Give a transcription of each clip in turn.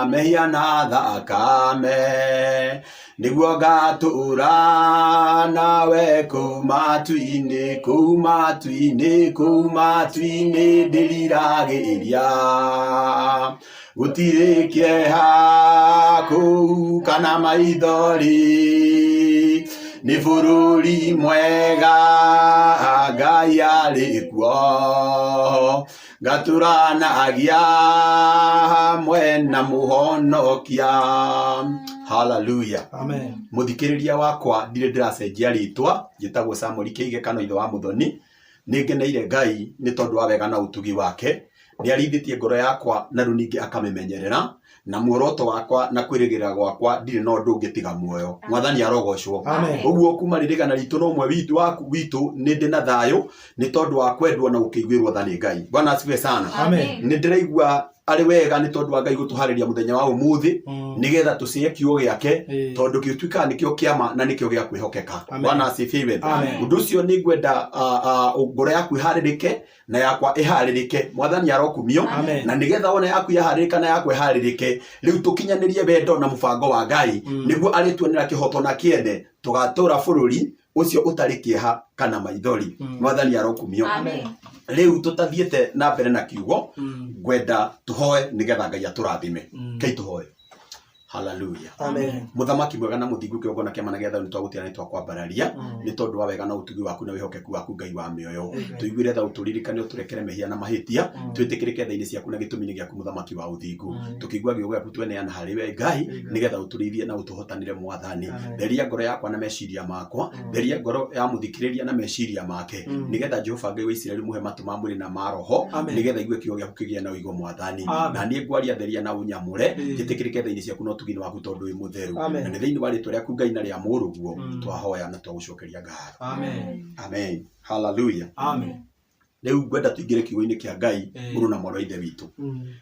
Mehiana thakame niguo gatura nawe kuma tuini ndiriragiria gutire kieha kuu kana maithori ni bururi mwega Ngai ari kuo gaturana agia hamwe na muhonokia. Hallelujah. Amen. Muthikiriria wakwa ndire ndiracenjia ritwa njitagwo Samuel Kĩigekano ithe wa Muthoni. Ningeneire Ngai ni tondu wa wega na utugi wake. Ni arithitie ngoro yakwa na riu ningi akamimenyerera na muoroto wakwa na kwirigirira gwakwa ndire no ndungitiga muoyo. Mwathani arogocwo. Uguo kuma ririgana ritu no mwe witu ni ndi na thayo ni tondu wa kwendwo na ukiguirwo tha ni Ngai. Bwana asifiwe sana. Ni ndiraigua ari wega ni tondu wa Ngai gutuhariria muthenya wa umuthi nigetha tucie kiugo giake tondu kiutuika nikio kiama na nikio gia kwihokeka. Bwana asifiwe. Undu ucio ni ngwenda ngoro yaku iharirike na yakwa iharirike. Mwathani arokumio na nigetha ona yaku iharirika na yakwa iharirike riu tukinyanirie wendo na mubango wa Ngai niguo arituonera kihoto na kiende tugatura bururi ucio utari kieha kana maithori. Mwathani arokumio. Riu tutathiete na mbere na kiugo ngwenda tuhoe nigetha Ngai aturathime. Kei tuhoe. Hallelujah. Amen. Muthamaki mwega na muthingu kiogona kiamana getha ni twagutira ni twakwambararia ni tondu wa wega na utugi waku na wihokeku waku Ngai wa mioyo. Tuiguire tha uturirikane uturekere mehia na mahitia twitikirike thaini ciaku na gitumini giaku muthamaki wa uthingu. Tukigwa giugo giaku tweneana hari we Ngai nigetha uturithie na utuhotanire Mwathani. Theria ngoro yakwa na meciria makwa, theria ngoro ya muthikiriria na meciria make nigetha Jehova Ngai wa Israeli muhe matu ma mwiri na ma roho nigetha igue kiugo giaku kigie na uigo Mwathani. Na nie ngwaria theria na unyamure gitikirike thaini ciaku no tugini waku tondu wi mutheru na ni thiini wa ritwa riaku Ngai na ria muruguo twahoya na twagucokeria ngatho. Amen. Hallelujah. Riu ngwenda tuingire kiugo-ini kia Ngai muru na moro ithe witu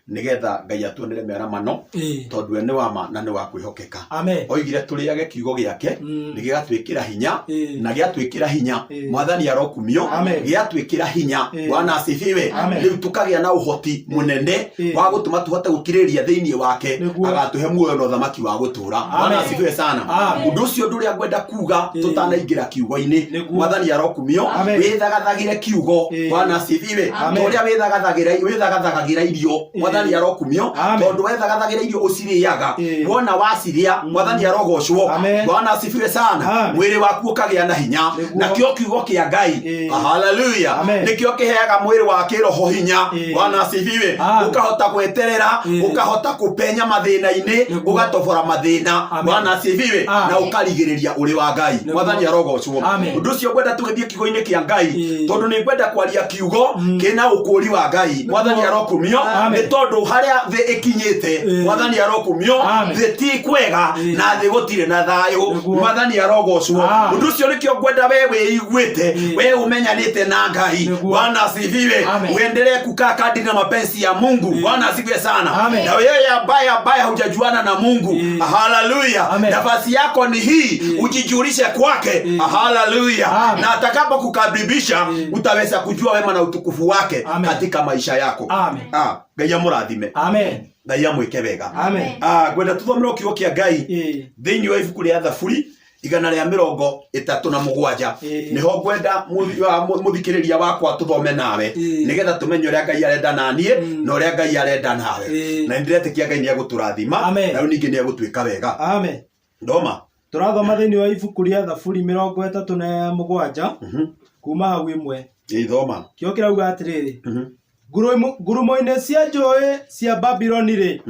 nigetha Ngai atuonere meramano tondu we ni wa ma na ni wa kwihokeka. Oigire turiage kiugo giake nigigatwikira hinya na giatwikira hinya. Mwathani arokumio giatwikira hinya. Bwana asifiwe. Riu tukagia na uhoti munene wa gutuma tuhote gukiriria thiini wake agatuhe muoyo na uthamaki wa gutura. Bwana asifiwe sana. Undu ucio nduria ngwenda kuga tutanaingira kiugo-ini. Mwathani arokumio withagathagire kiugo. Bwana asifiwe. Toria withagathagĩra irio Mwathani arokumio tondu wethagathagĩra irio uciriaga wona waciria Mwathani arogocwo. Bwana asifiwe sana. Mwiri waku ukagia na hinya na kio kiugo kia Ngai. Hallelujah. Nikio kiheaga mwiri wa kiroho hinya. Bwana asifiwe. Ukahota gweterera ukahota kupenya mathina-ini ugatobora mathina. Bwana asifiwe. Na ukarigiriria uri wa Ngai. Mwathani arogocwo. Undu ucio ngwenda tugithie kiugo-ini kia Ngai tondu ni ngwenda kwaria kiugo kina ukuri wa Ngai. Mwathani arokumio ni tondu haria thi ikinyite Mwathani arokumio thi ti kwega na thi gutire na thayo. Mwathani arogocwo. Undu ucio nikio ngwenda we wiiguite we umenyanite na Ngai. Bwana asifiwe. Uendelee kukaa kadri na mapenzi ya Mungu. Bwana asifiwe sana. Na wewe ambaye hujajuana na Mungu, haleluya, nafasi yako ni hii, ujijulishe kwake. Haleluya. Na atakapo kukaribisha utaweza kujua wema na utukufu wake katika maisha yako. Ngai amurathime. Ngai amwike wega. Gwenda tuthomere kiugo kia Ngai thiini wa ibuku ria Thaburi 137 niho ngwenda muthikiriria wakwa tuthome nawe nigetha tumenye uria Ngai arenda nanie na uria Ngai arenda nawe na ndiretikia Ngai ni aguturathima na ningi ni agutwika wega. Ndoma turathoma thiini wa ibuku ria Thaburi 37 kuma hau imwe. Thoma kio kirauga atiriri ngurumo-ini cia njũĩ cia Babyloni ri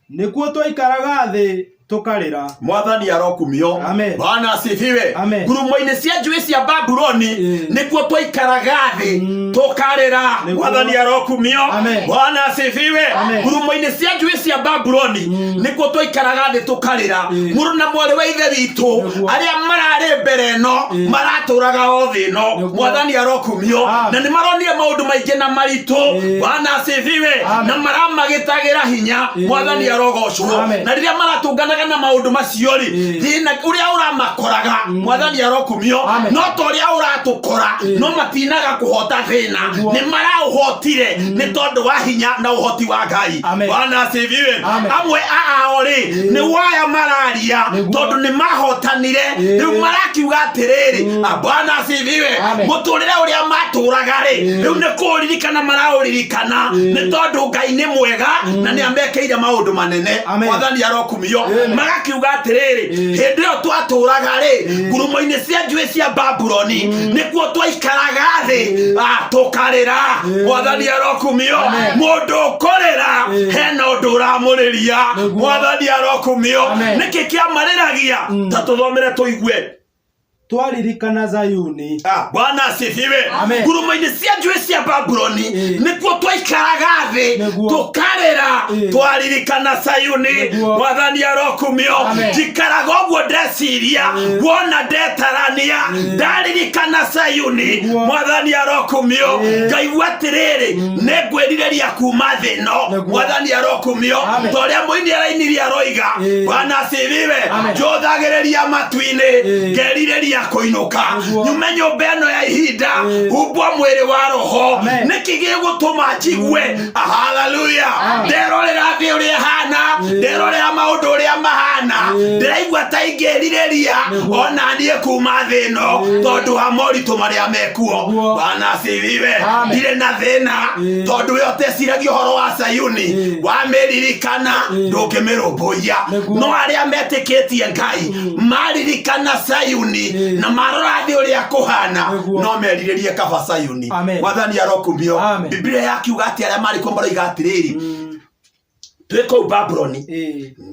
nikuo twaikaraga thi tukarira. Mwathani arokumio. Bwana asifiwe. Ngurumo-ini cia njũĩ cia Babyloni nikuo twaikaraga thi tukarira. Mwathani arokumio. Bwana asifiwe. Ngurumo-ini cia njũĩ cia Babyloni nikuo twaikaraga thi tukarira. Muru na mwari wa ithe witu aria marari mbere no maraturaga o thi no. Mwathani arokumio. Na ni maronire maundu maingi na maritu. Bwana asifiwe. Na maramagitagira hinya. Mwathani arogocwo. Na riria maratunganaga ũkĩregaga na maũndũ macio rĩ thĩna ũrĩa ũramakoraga mwathani arokumio no to ũrĩa ũratũkora no matinaga kũhota thĩna nĩ maraũhotire nĩ tondũ wa hinya na ũhoti wa Ngai. Bwana asifiwe. Amwe ao rĩ nĩ waya mararia tondũ nĩ mahotanire rĩu marakiuga atĩrĩrĩ. Bwana asifiwe. Mũtũrĩre ũrĩa matũraga rĩ rĩu nĩ kũririkana maraũririkana nĩ tondũ Ngai nĩ mwega na nĩ amekeire maũndũ manene. Mwathani arokumio magakiuga atĩrĩrĩ hĩndĩ ĩyo twatũraga rĩ ngurumo-inĩ cia njũĩ cia Babuloni nĩkuo twaikaraga thĩ tũkarĩra. Mwathani arokumio mũndũ ũkũrĩra hena ũndũ ũramũrĩria. Mwathani arokumio nĩkĩ kĩamarĩragia ta tũthomere tũigue. Twaririkana Zayuni. Bwana asifiwe. Ngurumo-inĩ cia njũĩ cia Babuloni nĩkuo twaikaraga thĩ tũkarĩra twaririkana Zayuni. Mwathani arokumio njikaraga ũguo ndeciria wona ndetarania ndaririkana Zayuni. Mwathani arokumio ngaigua atĩrĩrĩ nĩngwĩrirĩria kuma thĩ ĩno. Mwathani arokumio ta ũrĩa mũini arainirie aroiga. Bwana asifiwe. Njũthagĩrĩria matu-inĩ ngerirĩria kuinuka nyume nyũmba ĩno ya ihinda umbwa mwĩrĩ wa roho nĩkĩ gĩgũtũma njigue. Haleluya. Nderorera thĩ ũrĩa hana nderorera maũndũ ũrĩa mahana ndĩraigua ta ingĩrirĩria ona niĩ kuma thĩ ĩno tondũ wa moritũ marĩa mekuo. Bwana asifiwe. ndirĩ na thĩna tondũ we ũteciragia ũhoro wa Sayuni wamĩririkana ndũngĩmĩrũmbũiya no arĩa metĩkĩtie Ngai maririkana Sayuni na marora thĩ ũrĩa kũhana no merirĩrie kaba Sayuni. Mwathani arokumio. Biblia yakiuga atĩ arĩa marĩ kuo maroiga atĩrĩrĩ twĩ kũu Babuloni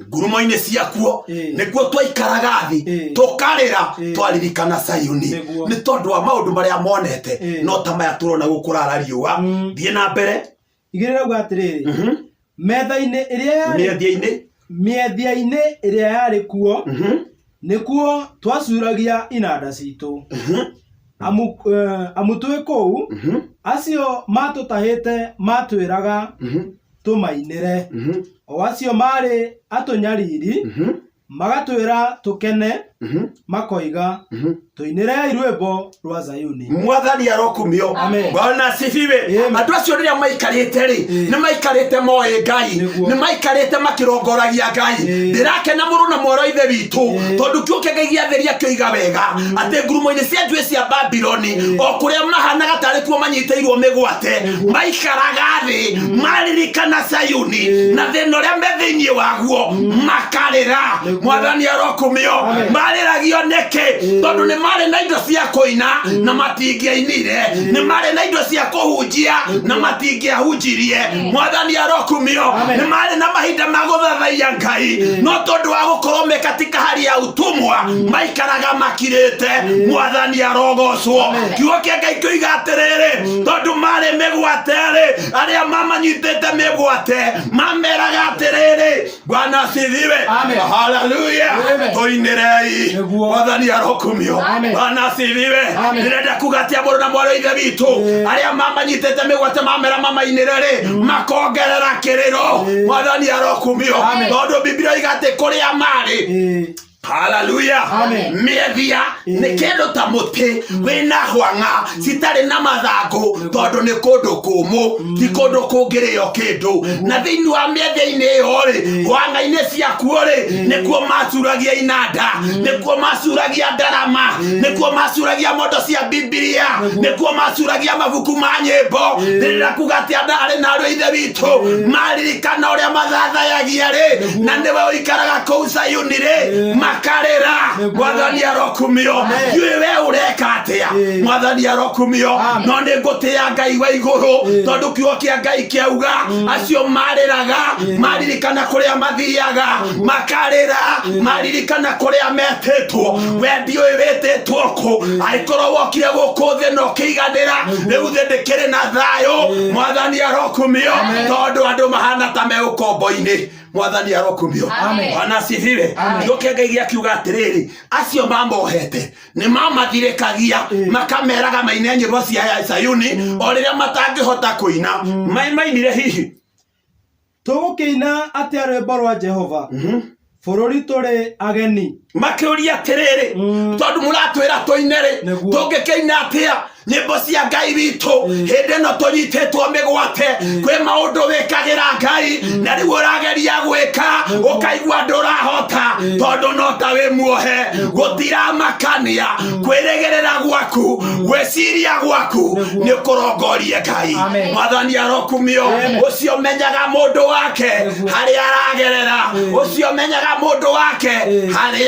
ngurumo-inĩ ciakuo nĩkuo twaikaraga thĩ tũkarĩra twaririkana Sayuni nĩ tondũ wa maũndũ marĩa monete no ta maya tũrona gũkũrara riũa. Thiĩ na mbere. Igĩrĩra uga atĩrĩrĩ metha-inĩ ĩrĩa yarĩ mĩethia-inĩ ĩrĩa yarĩ kuo nĩkuo twacuragia inanda citũ. Amu twĩ kũu acio matũtahĩte matwĩraga tũmainĩre o acio marĩ atũnyariri magatwĩra tũkene makoiga tũinĩre rwĩmbo rwa Zayuni. Mwathani arokumio. Bwana asifiwe. Andũ acio rĩrĩa maikarĩte rĩ nĩ maikarĩte moĩ Ngai nĩ maikarĩte makĩrongoragia Ngai. Ndĩrakena mũno na mwaro ithe witũ tondũ kĩũke Ngai gĩatheria kĩoiga wega atĩ ngurumo-inĩ cia njũĩ cia Babuloni o kũrĩa mahanaga tarĩ kuo manyitĩirwo mĩgwate maikaraga thĩ maririkana Sayuni na thĩna ũrĩa me thĩinĩ waguo makarĩra. Mwathani arokumio. Marĩragio nĩkĩ tondũ nĩ marĩ na indo cia kũina na matingĩainire nĩ marĩ na indo cia kũhunjia na matingĩahunjirie. Mwathani arokumio. Nĩ marĩ na mahinda ma gũthathaiya Ngai no tondũ wa gũkorwo me katika hali ya utumwa maikaraga makirĩte. Mwathani arogocwo. Kiugo kĩa Ngai kĩoiga atĩrĩrĩ tondũ marĩ mĩgwate rĩ arĩa mamanyitĩte mĩgwate mameraga atĩrĩrĩ. Bwana asifiwe. Haleluya. Toinerei. Mwathani arokumio. Bwana asifiwe. Nĩrenda kuga atĩ mũrũ na mwarĩ ithe witũ arĩa mamanyitĩte mĩgwate mamera mamainĩre rĩ makongerera kĩrĩro. Mwathani arokumio tondũ Biblia iga atĩ kũrĩa marĩ. Haleluya. Mĩethia nĩ kĩndũ ta mũtĩ wĩna hwang'a citarĩ na mathangũ tondũ nĩ kũndũ kũmũ ti kũndũ kũngĩrĩo kĩndũ na thĩinĩ wa mĩethia-inĩ ĩyo rĩ hwang'a-inĩ ciakuo rĩ nĩkuo macuragia inanda nĩkuo macuragia ndarama nĩkuo macuragia mondo cia Biblia nĩkuo macuragia mabuku ma nyĩmbo. Ndĩrenda kuga atĩ arĩ na arĩ ithe witũ maririkana ũrĩa mathathayagia rĩ na nĩwe ũikaraga kũu Sayuni rĩ makarĩra. Mwathani arokumio. Ndiũĩ we ũreka atĩa. Mwathani arokumio. No nĩ ngũtĩĩa Ngai wa igũrũ tondũ kiugo kĩa Ngai kĩauga acio marĩraga maririkana kũrĩa mathiaga makarĩra maririkana kũrĩa metĩtwo. We ndiũĩ wĩtĩtwo kũ angĩkorwo wokire gũkũ thĩ na ũkĩiganĩra rĩu thĩ ndĩkĩrĩ na thayũ. Mwathani arokumio tondũ andũ mahana ta me ũkombo-inĩ. Mwathani arokumio. Bwana asifiwe. Nĩkĩo Ngai gĩakiuga atĩrĩrĩ acio mamohete nĩ mamathirĩkagia makameraga maine nyĩmbo cia Sayuni o rĩrĩa matangĩhota kũina. Mainire hihi tũgũkĩina atĩa rwĩmbo rwa Jehova Bũrũri tũrĩ ageni. Makiuria atiriri tondu muratwira tuinere tungikina atia nyimbo cia Ngai witu hindi no tunyitetwo migwate kwi maundu wikagira Ngai na riu urageria gwika ukaigua ndurahota tondu no ta wi muohe gutiramakania kwirigerera gwaku gwiciria gwaku ni kurongorie Ngai. Mwathani arokumio ucio menyaga mundu wake hari aragerera ucio menyaga mundu wake hari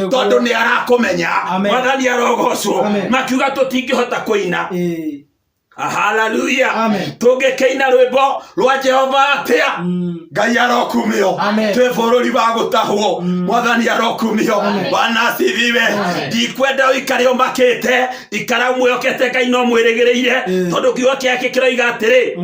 tondu ni arakumenya. Mwathani arogocwo makiuga tutingihota kuina. Hallelujah. Tungikeina rwimbo rwa Jehova atia Ngai arokumio twi bururi wa gutahwo. Mwathani arokumio Bwana asifiwe. Ndikwenda uikare umakite ikara mwiyokete Ngai no mwirigireire tondu kiugo kiake kiroiga atiri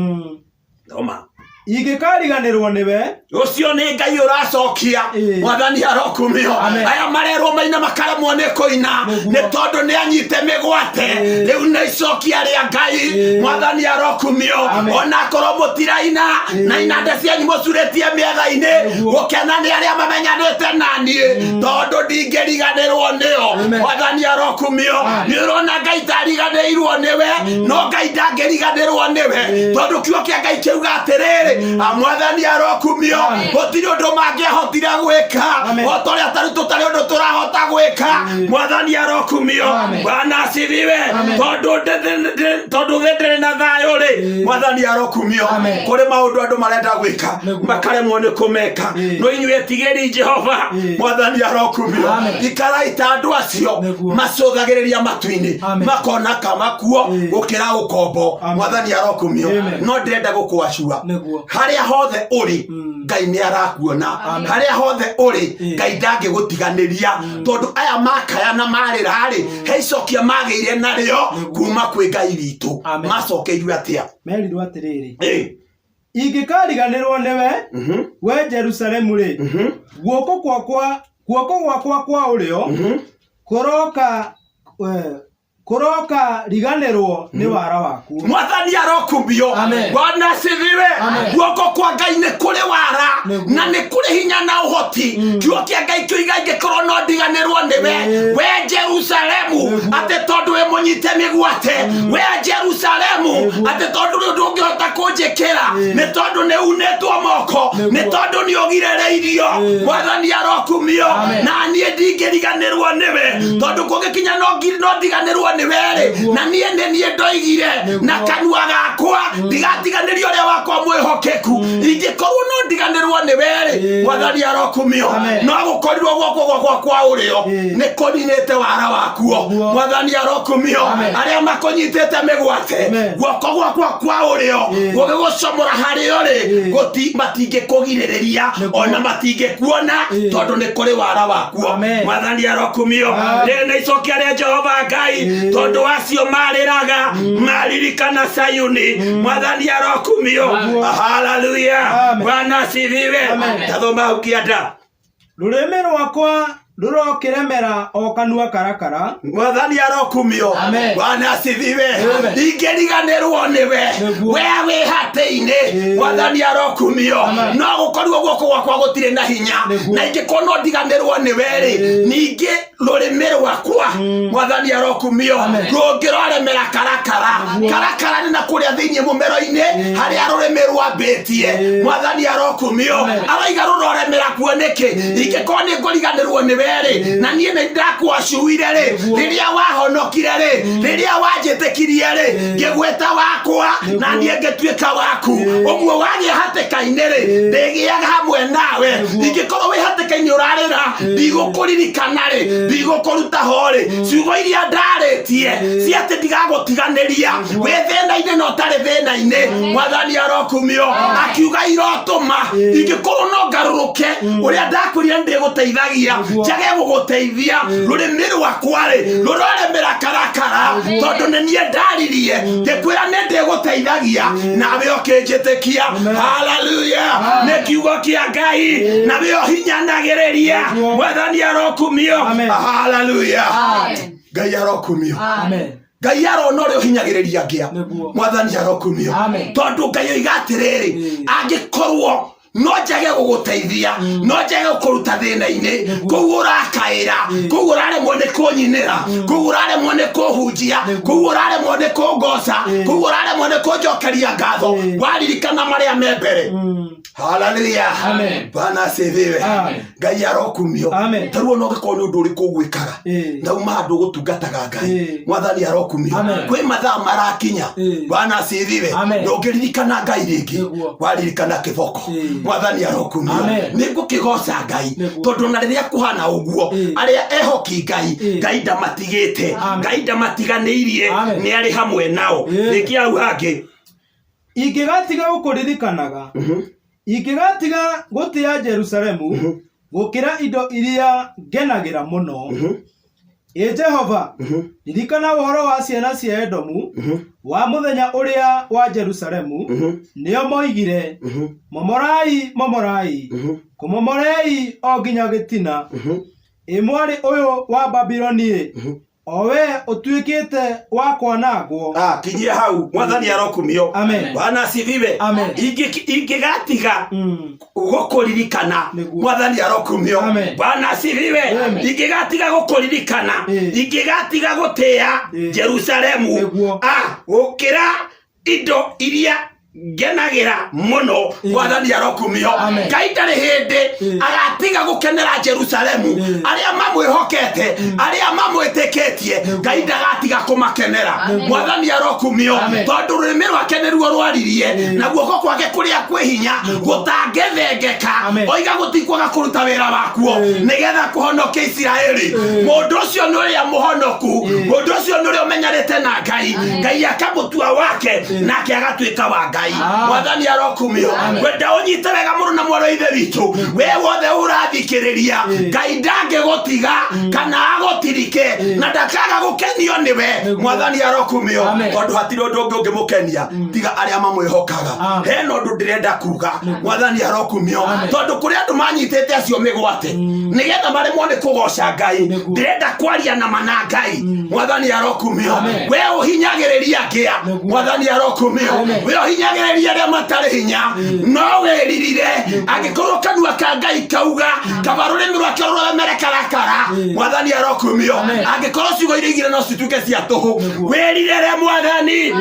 thoma ingikariganirwo niwe ucio ni Ngai uracokia. Mwathani arokumio aya marerwo maina makaremwo ni kuina ni tondu ni anyite migwate riu ni icokia ria Ngai. Mwathani arokumio ona korwo mutiraina na inanda cianyu mucuretie mietha-ini gukena ni aria mamenyanite nani tondu ndingiriganirwo nio. Mwathani arokumio ni urona Ngai tariganirwo niwe no Ngai ndangiriganirwo niwe tondu kiugo kia Ngai kiuga atiriri Mwathani arokumio gutiri undu mangihotire gwika otoria taru tutari undu turahota gwika. Mwathani arokumio Bwana asifiwe tondu ndiri na thayo ri. Mwathani arokumio kuri maundu andu marenda gwika makaremwo ni kumeka no inyuĩ etigĩri Jehova. Mwathani arokumio ikarai ta andu acio macũthagĩrĩria matu-ini makona kamakuo gukira ukombo. Mwathani arokumio no ndĩrenda gũkwacua haria hothe uri Ngai ni arakuona haria hothe uri Ngai ndangigutiganiria tondu aya makaya na marira ri heicokia magire nario kuma kwi Ngai witu macokeirio atia merirwo atiriri ingikariganirwo niwe we Jerusalemu ri guoko gwakwa kwa urio kuroka riganirwo ni wara waku. Mwathani arokumio Bwana asifiwe. Guoko kwa Ngai ni kuri wara na ni kuri hinya na uhoti. Kiugo kia Ngai kiuga ingikorwo no ndiganirwo niwe we Jerusalemu ati tondu we munyite migwate we Jerusalemu ati tondu ndungihota kunjikira ni tondu ni unetwo moko ni tondu ni ugirereirio. Mwathani arokumio na nie ndingiriganirwo niwe tondu kungikinya no ndiganirwo niwere na nie ndoigire na kanua gakwa ndigatiganirio ria wakwa mwihokeku ingikorwo no ndiganirwo niwere. Mwathani arokumio no gukorirwo guoko kwa urio ni kuninite wara wakuo. Mwathani arokumio aria makunyitite migwate guoko gwakwa kwa urio gugigucomora hario ri matingikugiriria ona matingikuona tondu ni kuri wara wakuo. Mwathani arokumio riri ni icokia ria Jehova Ngai tondu acio mariraga maririkana Sayuni. Mwathani arokumio haleluya Bwana asifiwe. Tathoma ukienda rurimi rwakwa rurokiremera o kanua karakara. Mwathani arokumio Bwana asifiwe. Ingiriganirwo niwe we wihate-ini. Mwathani arokumio no gukorirwo guoko gwakwa gutire na hinya na ingikono ndiganirwo niwe ri ningi rurimi rwakwa. Mwathani arokumio rungiroremera karakara ni na kuria thiini mumero-ini haria rurimi rwambitie. Mwathani arokumio araiga ruroremera kuo niki ingikono ni nguriganirwo niwe na nie ni ndakwacuire ri riria wahonokire ri riria wanjitikirie ri ngigweta wakwa na nie ngituika waku uguo wagia hatikaini ri ndigiaga hamwe nawe ingikorwo wi hatikaini urarira ndigukuririkana ri ndigukuruta hori ciugo iria ndaritie ciati ndigagutiganiria wi thina-ini no tari thina-ini. Mwathani arokumio akiuga irotuma ingikorwo no ngaruruke uria ndakurire ndigutaithagia njage guguteithia rurimi rwakwa ri ruroremera karakara tondu ni nie ndaririe ngikwira ni ndigutaithagia nawe ukinjitikia. Haleluya ni kiugo kia Ngai nawe uhinyanagiriria. Mwathani arokumio haleluya Ngai arokumio Ngai arona uria uhinyagiriria ngia. Mwathani arokumio tondu Ngai oiga atiriri angikorwo no njage guguteithia no njage kuruta thina-ini koguo urakaira koguo uraremwo ni kunyinira koguo uraremwo ni kuhunjia koguo uraremwo ni kungoca koguo uraremwo ni kunjokeria ngatho waririkana maria me mbere. Hallelujah. Bwana asifiwe. Ngai arokumio. Taruo no giko ni undu uriku gwikaga ndauma andu gutungataga Ngai mwathani arokumio kwi mathaa marakinya. Bwana asifiwe. Ndungiririkana Ngai ringi waririkana kiboko mwathani arokumio nigukigoca Ngai tondu na riria kuhana uguo aria ehoki Ngai ndamatigite Ngai ndamatiganirie ni ari hamwe nao riki au hangi ingigatiga gukuririkanaga ingigatiga gutia Jerusalemu gukira indo iria ngenagira muno Jehova ririkana uhoro wa ciana cia Edomu wa muthenya uria wa Jerusalemu nio moigire momorai kumomorei o nginya gitina imwari uyu wa Babiloni owe utuikite wa kwanagwo. Kinyia hau mwathani arokumio. Bwana asifiwe. Ingigatiga gukuririkana mwathani arokumio. Bwana asifiwe. Ingigatiga gukuririkana ingigatiga gutia Jerusalemu ukira indo iria ngenagira muno mwathani arokumio. Ngai ndari hindi agatiga gukenera Jerusalemu aria mamwihokete aria mamwitikitie Ngai ndagatiga kumakenera mwathani arokumio tondu rurimi rwake niruo rwaririe na guoko gwake kuria kwi hinya gutangethengeka oiga gutikwaga kuruta wira wakuo nigetha kuhonokia Isiraeli. Mundu ucio ni uria muhonoku mundu ucio ni uria umenyarite na Ngai akamutua wake nake agatuika wa Ngai. Mwathani arokumio wenda unyite wega muno na mwaro ithe witu we wothe urathikiriria Ngai ndangigutiga kana agutirike na ndakaga gukenio niwe mwathani arokumio tondu hatiri undu ungi ungimukenia tiga aria mamwihokaga. Hena undu ndirenda kuga mwathani arokumio tondu kuri andu manyitite acio migwate nigetha maremwo ni kugoca Ngai ndirenda kwaria na mana Ngai mwathani arokumio we uhinyagiriria ngia mwathani arokumio we uhinyagiriria aria matari hinya no weririre agikorwo kanua ka Ngai kauga kabarurimi rwake ruramerekarakara mwathani arokumio agikorwo ciugo iria igire no cituke cia tuhu weririre mwathani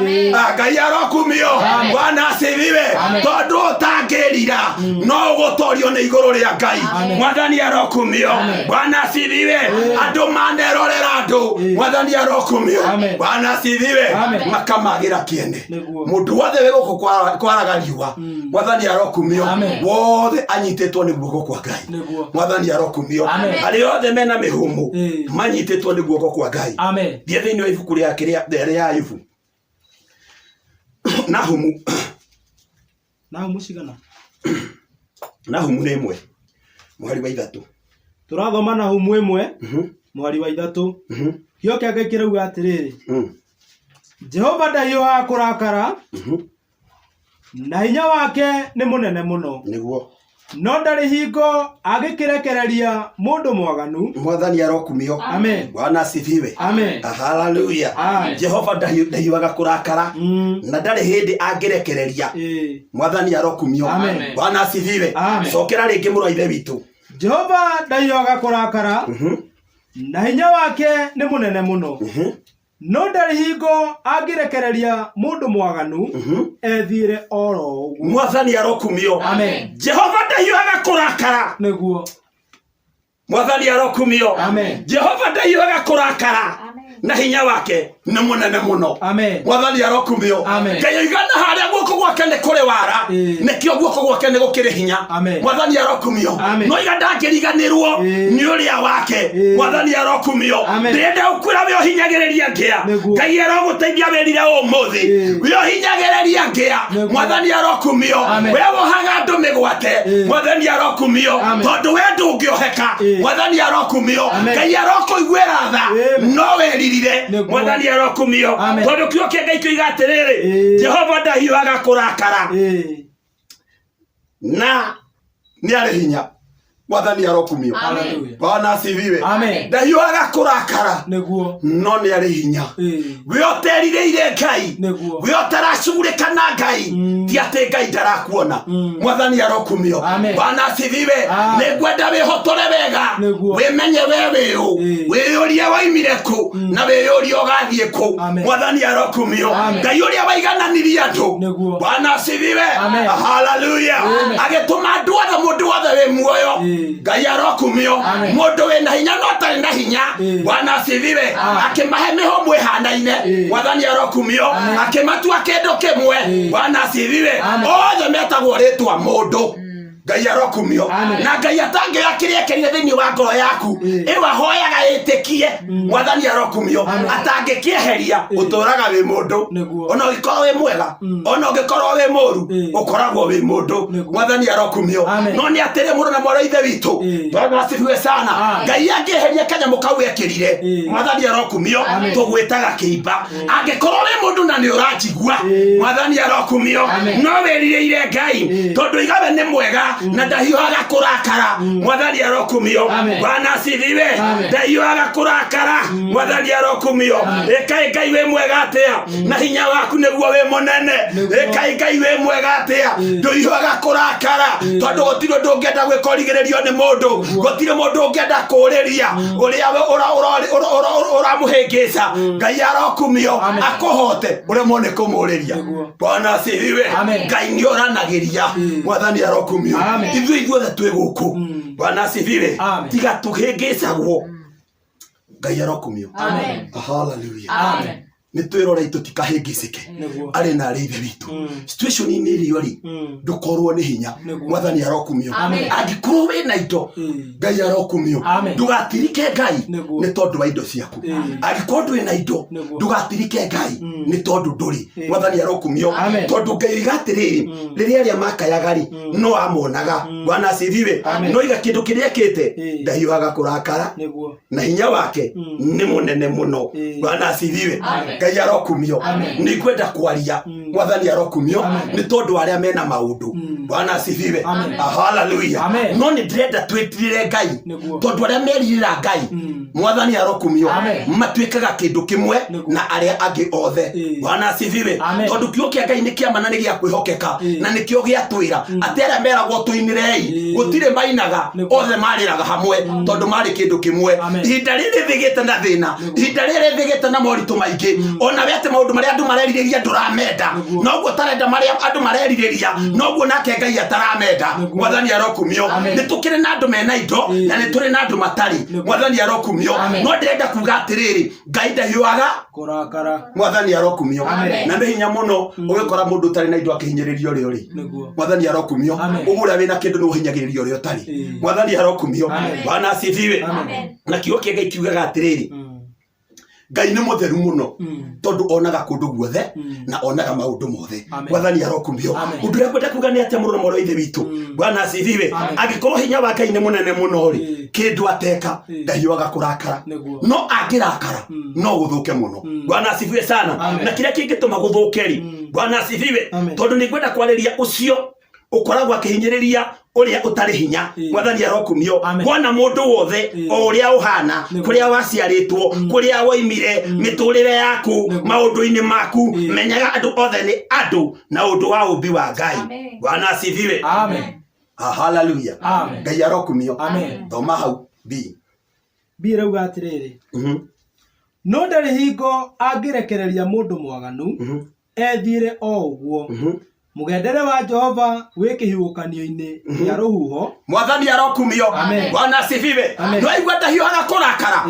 Ngai arokumio. Bwana asifiwe. Tondu utangirira no ugutorio ni iguru ria Ngai mwathani arokumio. Bwana asifiwe. Andu manerorera andu mwathani arokumio. Bwana asifiwe. Makamagira kiende mundu wothe we guku kwaraga riua mwathani arokumio wothe anyititwo ni guoko kwa Ngai mwathani arokumio. Ari othe mena mihumu manyititwo ni guoko kwa Ngai. Thie thiini wa ibuku ria ya Ayubu Nahumu cigana Nahumu ni imwe mwari wa ithatu turathoma Nahumu imwe mwari wa ithatu kio kiake kirauga atiriri Jehova ndahiũhaga kurakara na hinya wake ni munene muno niguo no ndari hingo agikirekereria mundu mwaganu mwathani arokumio. Bwana asifiwe. Hallelujah. Jehova ndahiũhaga kurakara na ndari hindi angirekereria mwathani arokumio. Bwana asifiwe. Cokera ringi mũrũ wa ithe witu Jehova ndahiũhaga kurakara na hinya wake ni munene muno no ndari hingo angirekereria mundu mwaganu ethire oro mwathani arokumio. Jehova ndahiũhaga kurakara niguo mwathani arokumio. Jehova ndahiũhaga kurakara na hinya wake ni munene muno mwathani arokumio. Ngai igana haria guoko gwake ni kuri wara nikio guoko gwake ni gukiri hinya mwathani arokumio. No iga ndangiriganirwo ni uria wake mwathani arokumio. Ndirenda ukwira we uhinyagiriria ngia Ngai aroguteithia werire umuthi we uhinyagiriria ngia mwathani arokumio. We wohaga andu migwate mwathani arokumio tondu we ndungioheka mwathani arokumio. Ngai arokuiguira tha no weririre mwathani arokumio tondu kio kia Ngai kiuga atiriri Jehova ndahiũhaga kurakara na ni ari hinya mwathani arokumio. Bwana asifiwe. Ndahiũhaga kurakara no ni ari hinya we uteririire Ngai we utaracugurikana Ngai ti ati Ngai ndarakuona mwathani arokumio bana asifiwe nĩngwenda wĩhotore wega wĩmenye we wĩũ wĩyũrie waimire kũ na wĩyũrie ũgathiĩ kũ mwathani arokumio Ngai ũrĩa waigananirie andũ bana asifiwe haleluya agĩtũma andũ othe mũndũ wothe wĩ muoyo Ngai arokumio mũndũ wĩna hinya no atarĩ na hinya bwana asifiwe akĩmahe mĩhũmũ ĩhanaine mwathani arokumio akĩmatua kĩndũ kĩmwe bwana asifiwe othe metagwo rĩtwa mũndũ Ngai arokumio na Ngai atangĩoya kĩrĩa kĩrĩa thĩinĩ wa ngoro yaku ĩyo ahoyaga ĩtĩkie mwathani arokumio atangĩkĩeheria ũtũraga wĩ mũndũ ona ũngĩkorwo wĩ mwega ona ũngĩkorwo wĩ mũru ũkoragwo wĩ mũndũ mwathani arokumio no nĩ atĩrĩ mũndũ na mwarĩ ithe witũ bwana asifiwe sana Ngai angĩeheria kanyamũ kau ekĩrire mwathani arokumio tũgwĩtaga kĩimba angĩkorwo wĩ mũndũ na nĩ ũranjigua mwathani arokumio no wĩrirĩire Ngai tondũ igawe nĩ mwega na ndahiũhaga kũrakara mwathani arokumio bwana asifiwe ndahiũhaga kũrakara mwathani arokumio ĩkaĩ Ngai wĩ mwega atĩa na hinya waku nĩguo wĩ mũnene ĩkaĩ Ngai wĩ mwega atĩa ndũhiũhaga kũrakara tondũ gũtirĩ ũndũ ũngĩenda gwĩka ũrigĩrĩrio nĩ mũndũ gũtirĩ mũndũ ũngĩenda kũũrĩria ũrĩa ũramũhĩngĩca Ngai arokumio akũhote ũremwo nĩ kũmũũrĩria bwana asifiwe Ngai nĩ oranagĩria mwathani arokumio ithuĩ ithuothe twĩ gũkũ bwana asifiwe tiga tũhĩngĩcagwo Ngai arokumio haleluya nĩ twĩrorei tũtikahĩngĩcĩke arĩ na arĩ ithe witũ situation-inĩ ĩrĩo rĩ ndũkorwo nĩ hinya mwathani arokumio angĩkorwo wĩna indo Ngai arokumio ndũgatirike Ngai nĩ tondũ wa indo ciaku angĩkorwo ndwĩna indo ndũgatirike Ngai nĩ tondũ ndũrĩ mwathani arokumio tondũ Ngai oiga atĩrĩrĩ rĩrĩa arĩa makayaga rĩ no amonaga bwana asifiwe no iga kĩndũ kĩrĩa ekĩte ndahiũhaga kũrakara na hinya wake nĩ mũnene mũno bwana asifiwe Ngai arokumio nĩ kwenda kwaria mwathani arokumio nĩ tondũ arĩa mena maũndũ bwana asifiwe haleluya no nĩ ndĩrenda twĩtirĩre Ngai tondũ arĩa merirĩra Ngai mwathani arokumio matuĩkaga kĩndũ kĩmwe na arĩa angĩ othe bwana asifiwe tondũ kiugo kĩa Ngai nĩ kĩama na nĩ gĩa kwĩhokeka na nĩkĩo gĩatwĩra atĩ arĩa meragwo tũinĩrei gũtirĩ mainaga othe marĩraga hamwe tondũ marĩ kĩndũ kĩmwe ihinda rĩrĩ thĩgĩte na thĩna ihinda rĩrĩ thĩgĩte na moritũ maingĩ ona we atĩ maũndũ marĩa andũ marerirĩria ndũramenda noguo tarenda marĩa andũ marerirĩria noguo nake Ngai ataramenda mwathani arokumio nĩ tũkĩrĩ na andũ mena indo na nĩ tũrĩ na andũ matarĩ mwathani arokumio no ndĩrenda kuga atĩrĩrĩ Ngai ndahiũhaga kũrakara mwathani arokumio na nĩ hinya mũno ũgĩkora mũndũ ũtarĩ na indo akĩhinyĩrĩrio ũrĩa ũrĩ mwathani arokumio ũguo ũrĩa wĩna kĩndũ nĩ ũhinyagĩrĩrio ũrĩa ũtarĩ mwathani arokumio bwana asifiwe na kiugo kĩa Ngai kiugaga atĩrĩrĩ Ngai nĩ mũtheru mũno tondũ onaga kũndũ guothe na onaga maũndũ mothe mwathani arokumio ũndũ ũrĩa ngwenda kuga nĩ atĩ mũrũ na mwarĩ wa ithe witũ bwana asifiwe angĩkorwo hinya wa Ngai nĩ mũnene mũno rĩ kĩndũ ateka ndahiũhaga kũrakara no angĩrakara no gũthũke mũno bwana asifiwe sana na kĩrĩa kĩngĩtũma gũthũke rĩ bwana asifiwe tondũ nĩ ngwenda kwarĩria ũcio ũkoragwo akĩhinyĩrĩria ũrĩa ũtarĩ hinya mwathani arokumio wona mũndũ wothe o ũrĩa ũhana kũrĩa waciarĩtwo kũrĩa woimire mĩtũrĩre yaku maũndũ-inĩ maku menyaga andũ othe nĩ andũ na ũndũ wa ũmbi wa Ngai bwana asifiwe haleluya Ngai arokumio thoma hau B rauga atĩrĩrĩ no ndarĩ hingo angĩrekereria mũndũ mwaganu ethiĩre o ũguo mugendere wa Jehova wĩ kĩhuhũkanio-inĩ gĩa rũhuho mwathani arokumio bwana asifiwe no igua ndahiũhaga kũrakara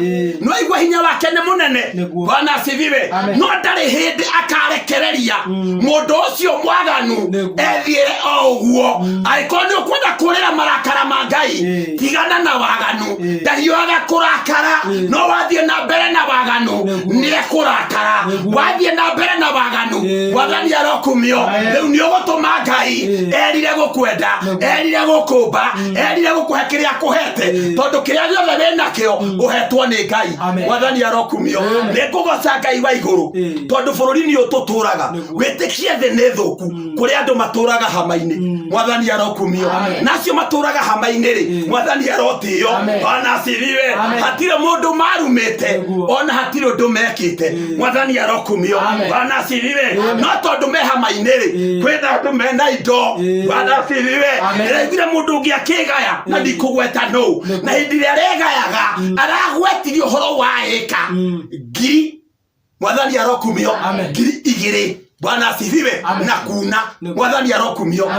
no igua hinya wake nĩ mũnene bwana asifiwe no ndarĩ hĩndĩ akarekereria mũndũ ũcio mwaganu ethiĩre o ũguo angĩkorwo nĩ ũkwenda kũrĩra marakara ma Ngai tigana na waganu ndahiũhaga kũrakara no wathiĩ na mbere na waganu nĩ ekũrakara wathiĩ na mbere na waganu mwathani arokumio rĩu nĩ gutuma Ngai erire gukwenda erire gukumba erire gukuhe kiria akuhete tondu kiria giothe wina kio uhetwo ni Ngai mwathani arokumio ni kugoca Ngai wa iguru tondu bururi ni ututuraga witikie thi ni thuku kuri andu maturaga hama-ini mwathani arokumio nacio maturaga hama-ini ri mwathani arotio ona aciriwe hatire mundu marumite ona hatire undu mekite mwathani arokumio ona aciriwe no tondu me hama-ini ri kwina andu mena indo ona aciriwe iraigire mundu ungi akigaya na ndikugweta no na hindi ria regayaga aragwetirio horo wa eka ngiri mwathani arokumio ngiri igiri Bwana asifiwe na kuna mwathani arokumio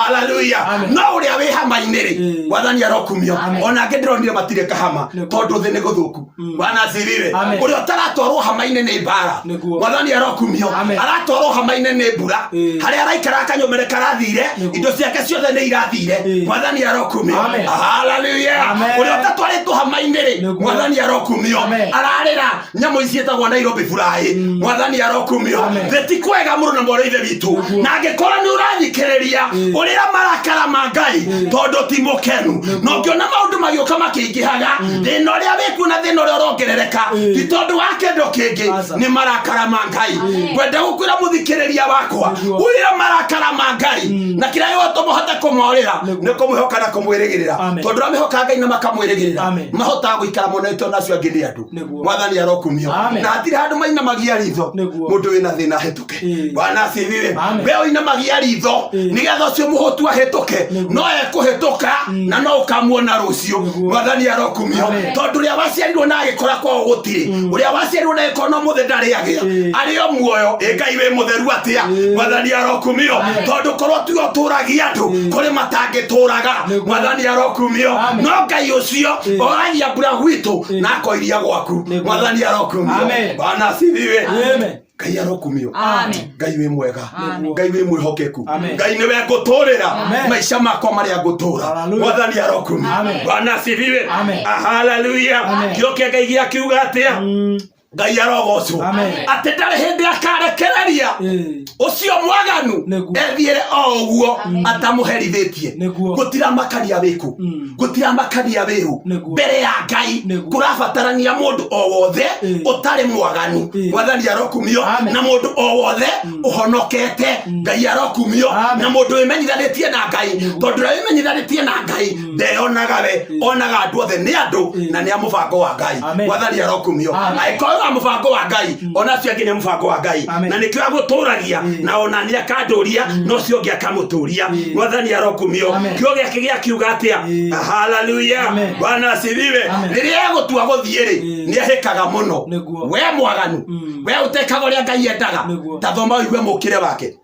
haleluya no uria wi hama-ini ri mwathani arokumio ona ngedironire matire kahama tondu thi ni guthuku Bwana asifiwe uria taratwarwo hama-ini ni mbara mwathani arokumio aratwarwo hama-ini ni mbura haria araikara akanyomere karathire indo ciake ciothe ni irathire mwathani arokumio haleluya uria tatwaritwo hama-ini ri mwathani arokumio ararira nyamu icietagwo Nairobi furahi mwathani arokumio thetikwe muru na mworeithe witu na angikora ni urathikiriria urira marakara ma Ngai tondu ti mukenu no ngiona maundu magioka makingihaga thina uria wiku na thina uria urongerereka ti tondu wa kindu kingi ni marakara ma Ngai ngwenda gukwira muthikiriria wakwa urira marakara ma Ngai na kira yoto muhote kumorira ni kumuhoka na kumwirigirira tondu ramihoka Ngai na makamwirigirira mahota guikara moneto nacio angini andu mwathani arokumio na hatire handu maina magia ritho mundu wina thina hetuke Bwana asifiwe we ina magia ritho nigetha ucio muhotu ahituke no ekuhituka na no ukamuona rucio mwathani arokumio tondu ria waciarirwo na agikora kwa gutiri uria waciarirwo na ikono muthe ndari agia ario muoyo Ngai we mutheru atia mwathani arokumio tondu korwo tuo turagia andu kuri matangituraga mwathani arokumio no Ngai ucio oragia mbura gwitu na akoiria gwaku mwathani arokumio Bwana asifiwe Ngai arokumio Ngai wi mwega Ngai wi mwihokeku Ngai niwe nguturira maisha makwa maria ngutura mwathani arokumio Bwana asifiwe haleluya kioke Ngai giakiuga atia Ngai arogocwo ati ndari hindi akarekereria ucio mwaganu ethiire o uguo atamuherithitie gutira makania wiku gutira makania wiru mbere ya Ngai kurabatarania mundu o wothe utari mwaganu mwathani arokumio na mundu o wothe uhonokete Ngai arokumio na mundu imenyithanitie na Ngai tondu imenyithanitie na Ngai ndeonaga we onaga andu othe ni andu na ni amubango wa Ngai mwathani arokumio aikoga mubango wa Ngai ona cio nginya mubango wa Ngai na nikio aguturagia na ona ni akanduria no cio ngi akamuturia mwathani arokumio kio giake giakiuga atia haleluya Bwana asifiwe riria agutua guthiiri ni ahikaga muno we mwaganu we utekaga uria Ngai endaga tathoma igwe mukire wake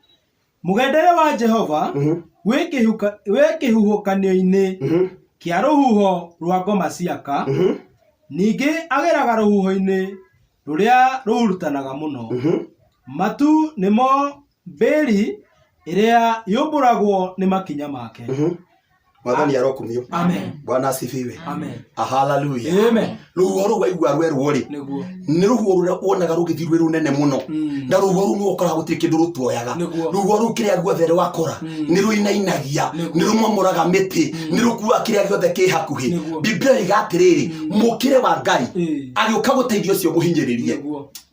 mugendere wa Jehova wikihuhukanio-ini kia ruhuho rwa ngoma ciaka ningi ageraga ruhuho-ini ruria ruhurutanaga muno matu nimo mberi iria yumburagwo ni makinya make mwathani arokumio Bwana asifiwe haleluya ruhuho ru waigua rweru ri ni ruhuho ruria wonaga rugithirwe runene muno na ruhuho ru nukora gutiri kindu rutuoyaga ruhuho ru kiria guothe rwakora ni ruinainagia ni rumomuraga miti ni rukua kiria giothe ki hakuhi Biblia igatiriri mukire wa Ngai agioka guteithio cio muhinyiririe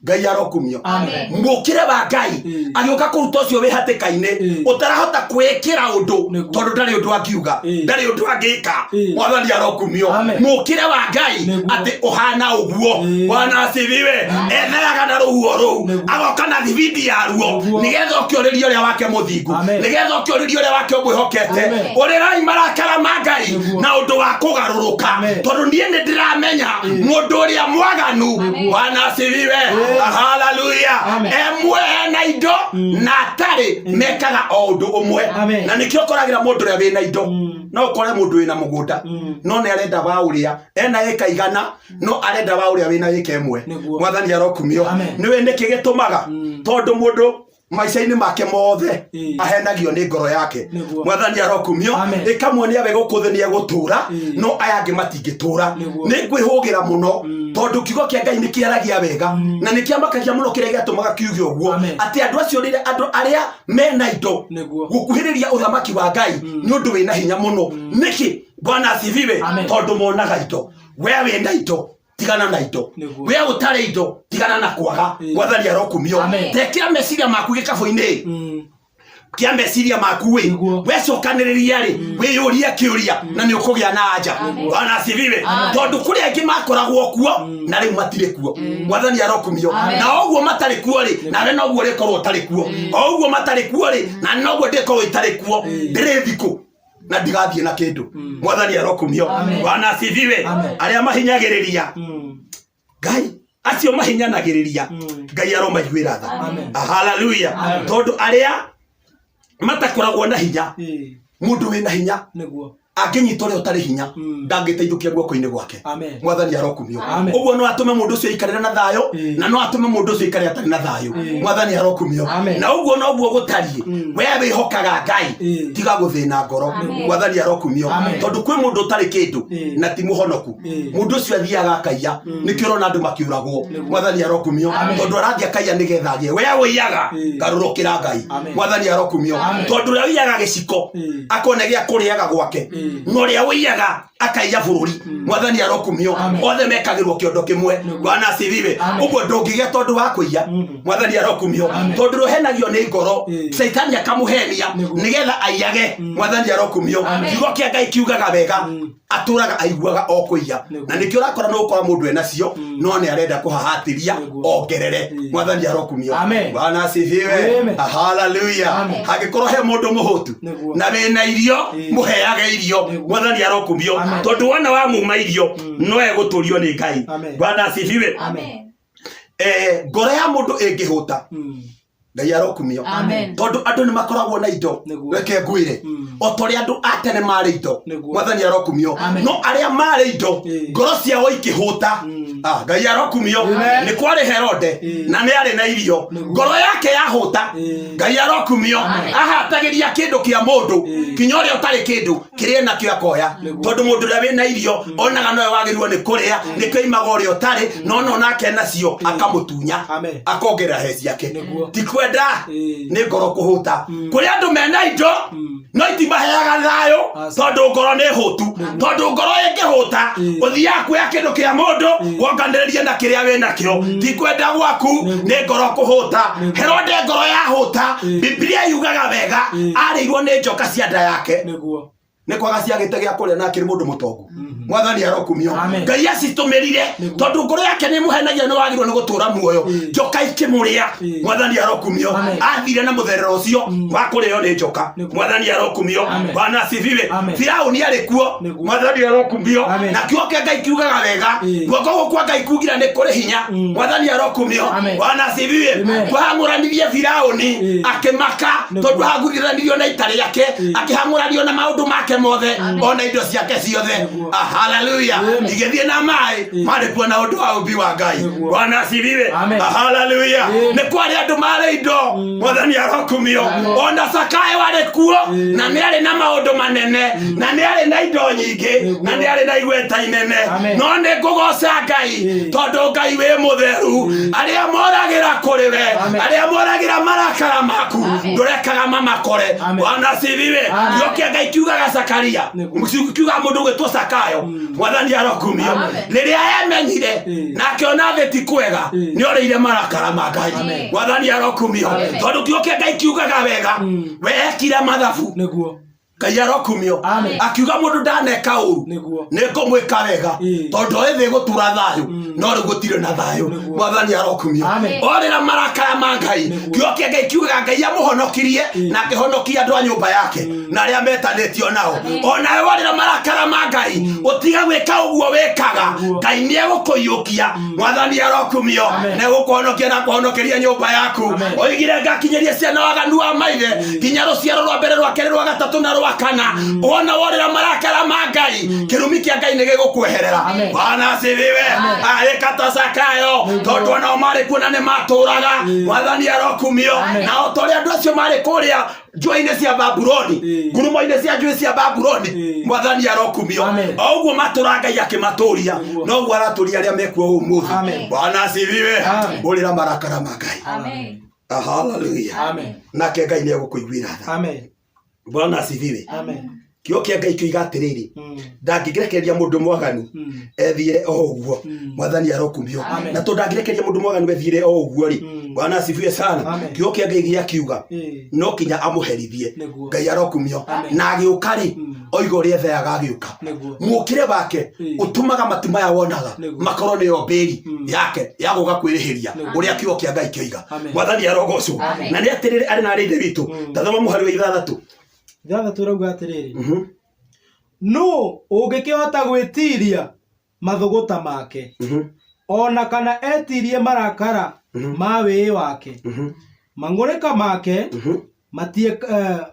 Ngai arokumio mukire wa Ngai agioka kuruta cio wi hatikaine utarahota kwikira undu tondu ndari undu angiuga ndari undu angika mwathani arokumio mukire wa Ngai ati uhana uguo Bwana asifiwe etheraga na ruhuho ru agoka na thibindi ya ruo nigetha ukioririo ria wake muthingu nigetha ukioririo ria wake mwihokete urirai marakara ma Ngai na undu wa kugaruruka tondu nie ni ndiramenya mundu uria mwaganu Bwana asifiwe haleluya emwe na indo na tari mekaga o undu umwe na nikio koragira mundu uria wina indo no ukore mundu wina mugunda no ne arenda ba uria ena eka igana no arenda ba uria wina eka imwe mwathani arokumio niwe niki gitumaga tondu mundu maica-inĩ make mothe ahenagio nĩ ngoro yake. Mwathani arokumio ĩkamwonia we gũkũ thĩ nĩegũtũra no aya angĩ matingĩtũra. Nĩ ngwĩhũgĩra mũno tondũ kiugo kĩa Ngai nĩ kĩaragia wega na nĩ kĩamakagia mũno kĩrĩa gĩatũmaga kiuge ũguo atĩ andũ acio nĩ andũ arĩa mena indo gũkuhĩrĩria ũthamaki wa Ngai nĩ ũndũ wĩna hinya mũno. Nĩkĩ? Bwana asifiwe. Tondũ monaga indo. We wĩna indo tigana na indo. We ũtarĩ indo tigana na kwaga. Mwathani arokumio tekĩra meciria maku gĩkabũ-inĩ kia meciria maku we cokanĩrĩria rĩ wĩyũrie kĩũria na nĩ ũkũgĩa na anja. Bwana asifiwe. Tondũ kũrĩ angĩ makoragwo kuo na rĩu matirĩ kuo. Mwathani arokumio na ũguo matarĩ kuo rĩ nawe noguo ũrĩkorwo ũtarĩ kuo. O ũguo matarĩ kuo rĩ na noguo ndĩkorwo itarĩ kuo. Ndĩrĩ thikũ na ndigathiĩ na kĩndũ. Mwathani arokumio. Bwana asifiwe. Arĩa mahinyagĩrĩria Ngai acio mahinyanagĩrĩria Ngai aromaiguĩra tha. Hallelujah. Tondũ arĩa matakoragwo na hinya mũndũ wĩna hinya angĩnyita ũrĩa ũtarĩ hinya ndangĩteithũkia guoko-inĩ gwake. Mwathani arokumio. Ũguo no atũme mũndũ ũcio aikarĩre na thayũ na no atũme mũndũ ũcio aikarĩre atarĩ na thayũ. Mwathani arokumio. Na ũguo noguo gũtariĩ we wĩhokaga Ngai tiga gũthĩna ngoro. Mwathani arokumio. Tondũ kwĩ mũndũ ũtarĩ kĩndũ na ti mũhonoku mũndũ ũcio athiaga akaiya nĩkĩo ũrona andũ makĩũragwo. Mwathani arokumio. Tondũ arathiĩ akaiya nĩgetha agĩe. We wĩiyaga garũrũkĩra Ngai. Mwathani arokumio. Tondũ ũrĩa wĩiyaga gĩciko akone gĩa kũrĩaga gwake no rĩa wĩiyaga akaiya bũrũri. Mwathani arokumio. Othe mekagĩrwo kĩondo kĩmwe. Bwana asifiwe. Ũguo ndũngĩgĩa tondũ wa kũiya. Mwathani arokumio. Tondũ rũhenagio nĩ ngoro Saitani akamũhenia nĩgetha aiyage. Mwathani arokumio. Kiugo kĩa Ngai kiugaga wega atũraga aiguaga o kũiya na nĩkĩo ũrakora no gũkora mũndũ enacio no nĩ arenda kũhahatĩria ongerere. Mwathani arokumio. Bwana asifiwe. Hallelujah. Hangĩkorwo he mũndũ mũhũtu na wĩna irio mũheage irio. Mwathani arokumio. Tondũ wana wa muma irio no egũtũrio nĩ Ngai. Bwana asifiwe. Ngoro ya mũndũ ĩngĩhũta Ngai arokumio. Tondũ andũ nĩ makoragwo na indo reke ngwĩre o torĩa andũ a tene marĩ indo. Mwathani arokumio. No arĩa marĩ indo ngoro ciao ikĩhũta Ngai arokumio. Nĩ kwarĩ Herode na nĩ arĩ na irio ngoro yake yahũta. Ngai arokumio. Ahatagĩria kĩndũ kĩa mũndũ kinya ũrĩa ũtarĩ kĩndũ kĩrĩa nakĩo akoya. Tondũ mũndũ ũrĩa wĩna irio onaga nowe wagĩrĩirwo nĩ kũrĩa nĩkĩo aimaga ũrĩa ũtarĩ no nake nacio akamũtunya akongerera he ciake. Tikwenda nĩ ngoro kũhũta. Kũrĩ andũ mena indo no itimaheaga thayũ tondũ ngoro nĩ hũtu. Tondũ ngoro ĩngĩhũta ũthiaga kuoya kĩndũ kĩa mũndũ wonganĩrĩrie na kĩrĩa wĩnakĩo. Tikwenda gwaku nĩ ngoro kũhũta. Herode ngoro yahũta Biblia yugaga wega arĩirwo nĩ njoka cia nda yake nĩ kwaga ciagĩte gĩa kũrĩa na akĩrĩ mũndũ mũtongu. Mwathani arokumio. Ngai acitũmĩrire tondũ ngoro yake nĩ mũhenagia nĩ wagĩrĩirwo nĩ gũtũra muoyo njoka ikĩmũrĩa. Mwathani arokumio. Athire na mũtherero ũcio wa kũrĩo nĩ njoka. Mwathani arokumio. Bwana asifiwe. Firaũni arĩ kuo. Mwathani arokumio. Na kiugo kĩa Ngai kiugaga wega guoko gũkwa Ngai kugira nĩ kũrĩ hinya. Mwathani arokumio. Bwana asifiwe. Kwahang'ũranirie Firaũni akĩmaka tondũ hang'ũranirio na ita rĩake akĩhang'ũranio na maũndũ make mothe ona indo ciake ciothe. Hallelujah. Igĩthiĩ na maĩ marĩ kuo na ũndũ wa ũmbi wa Ngai. Bwana asifiwe. Hallelujah. Nĩ kwarĩ andũ marĩ indo. Mwathani arokumio. Ona Zakayo arĩ kuo na nĩ arĩ na maũndũ manene na nĩ arĩ na indo nyingĩ na nĩ arĩ na igweta inene no nĩ ngũgoca Ngai tondũ Ngai wĩ mũtheru. Arĩa moragĩra kũrĩ we arĩa moragĩra marakara maku ndũrekaga mamakore. Bwana asifiwe. Kiugo kĩa Ngai kiugaga Zakaria kiugaga mũndũ gwĩtwo Zakayo. Mwathani arokumio. Rĩrĩa emenyire na akĩona thĩ ti kwega nĩ orĩire marakara ma Ngai. Mwathani arokumio. Tondũ kiugo kĩa Ngai kiugaga wega we ekire mathabu Ngai arokumio. Akiuga mũndũ ndaneka ũru nĩ ngũmwĩka wega tondũ ĩthĩ gũtura thayũ no rĩu gũtirĩ na thayũ. Mwathani arokumio. Orĩra marakara ma Ngai. Kiugo kĩa Ngai kiugaga Ngai amũhonokirie na akĩhonokia andũ a nyũmba yake na arĩa metanĩtio nao. Onawe worĩra marakara ma Ngai ũtiga gwĩka ũguo wĩkaga Ngai nĩ egũkũiyũkia. Mwathani arokumio. Nĩ egũkũhonokia na kũhonokeria nyũmba yaku. Oigire ngakinyĩrie ciana waganu wa maithe nginya rũciaro rwa mbere rwa kerĩ rwa gatatũ na rwa wa kana ona worera marakara ma Ngai kirumi kia Ngai nigigukweherera. Bwana asifiwe. Kata Zakayo tondu ona mari kuona ni maturaga Mwathani arokumio na otori andu acio mari kuria njũĩ-inĩ cia Babuloni ngurumo-inĩ cia njũĩ cia Babuloni Mwathani arokumio oguo matũra Ngai akĩmatũria noguo aratũria arĩa mekuo ũmũthĩ. Bwana asifiwe. Ũrĩra marakara ma Ngai. Hallelujah. Nake Ngai nĩegũkũiguĩra tha. Bwana asifiwe. Kĩo kĩa Ngai kĩoiga atĩrĩrĩ ndangĩrekereria mũndũ mwaganu ethire o ũguo. Mwathani arokumio na tondũ ndangĩrekereria mũndũ mwaganu ethire o ũguo rĩ Bwana asifiwe sana. Kĩo kĩa Ngai gĩakiuga no kinya amũherithie. Ngai arokumio na agĩũka rĩ oiga ũrĩa ethe agagĩũka. Mũũkĩre wake ũtũmaga matu maya wonaga makorwo nĩyo mbĩri yake ya gũka kwĩrĩhĩria ũrĩa kĩo kĩa Ngai kĩoiga. Mwathani arogocwo na nĩ atĩrĩrĩ arĩ na arĩ ithe witũ tathoma mũhari wa 6 rauga atĩrĩrĩ no ũngĩkĩhota gwĩtiria mathũgũta make ona kana etirie marakara ma wĩĩ wake mang'ũrĩka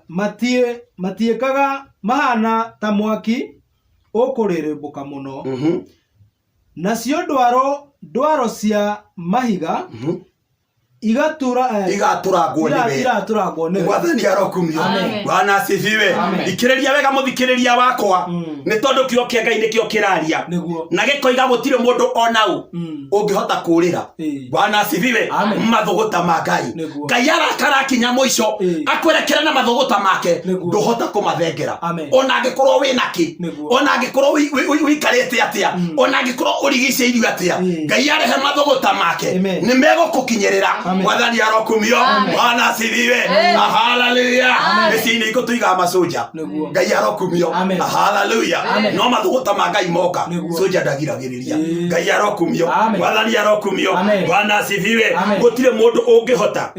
make matiĩkaga mahana ta mwaki ũkũrĩrĩmbũka mũno nacio ndwaro cia mahiga igaturagwo nĩ Mwathani arokumio. Bwana asifiwe. Thikĩrĩria wega mũthikĩrĩria wakwa nĩ tondũ kĩo kĩa Ngai nĩkĩo kĩraria na gĩkoiga gũtirĩ mũndũ ona ũngĩhota kũrĩra. Bwana asifiwe. Mathũgũta ma Ngai. Ngai arakara kinya mũico akwerekera na mathũgũta make ndũhota kũmathengera ona angĩkorwo wĩna kĩ ona angĩkorwo ũikarĩte atĩa ona angĩkorwo ũrigicĩirio atĩa Ngai arehe mathũgũta make nĩ megũkũkinyĩrĩra. Mwathani arokumio. Bwana asifiwe. Hallelujah. Mĩciĩ-inĩ itũ tuigaga masoja Ngai arokumio. Hallelujah. No mathũgũta ma Ngai moka soja ndagiragĩrĩria. Ngai arokumio. Mwathani arokumio. Bwana asifiwe. Gũtirĩ mũndũ ũngĩhota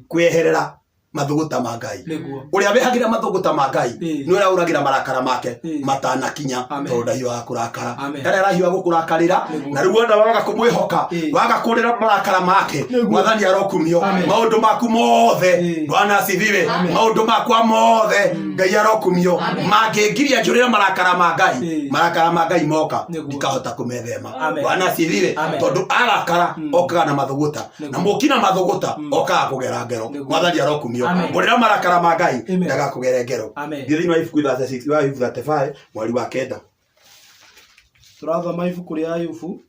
kwĩeherera mathũgũta ma Ngai. Ũrĩa wehagĩra mathũgũta ma Ngai nĩ ũrĩa ũragĩra marakara make matanakinya tondũ ndahiũha kũrakara. Karĩa arahiũha gũkũrakarĩra na rĩu wona waga kũmwĩhoka waga kũrĩra marakara make Mwathani arokumio. Maũndũ maku mothe Bwana asifiwe. Maũndũ makwa mothe Ngai arokumio mangĩngiria njũrĩre marakara ma Ngai moka ndikahota kũmethema. Bwana asifiwe. Tondũ arakara okaga na mathũgũta na mũkina mathũgũta okaga kũgera ngero. Mwathani arokumio. Mũrĩra marakara ma Ngai ndagakũgere ngero. Thĩinĩ wa ibuku 35 mweri wa 9 tũrathoma ibuku rĩa Ayubu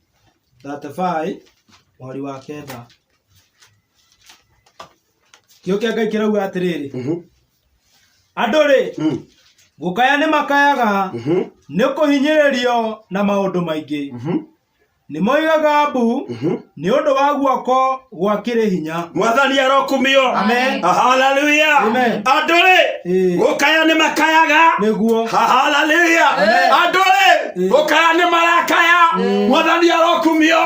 35 mweri wa 9. Kĩo kĩa Ngai kĩrauga atĩrĩrĩ andũ rĩ gũkaya nĩ makayaga nĩ kũhinyĩrĩrio na maũndũ maingĩ nĩ moigaga mbu nĩ ũndũ wa guoko gwakĩrĩ hinya. Mwathani arokumio. Hallelujah. Andũ rĩ gũkaya nĩ makayaga nĩguo. Hallelujah. Andũ rĩ gũkaya nĩ marakaya Mwathani arokumio.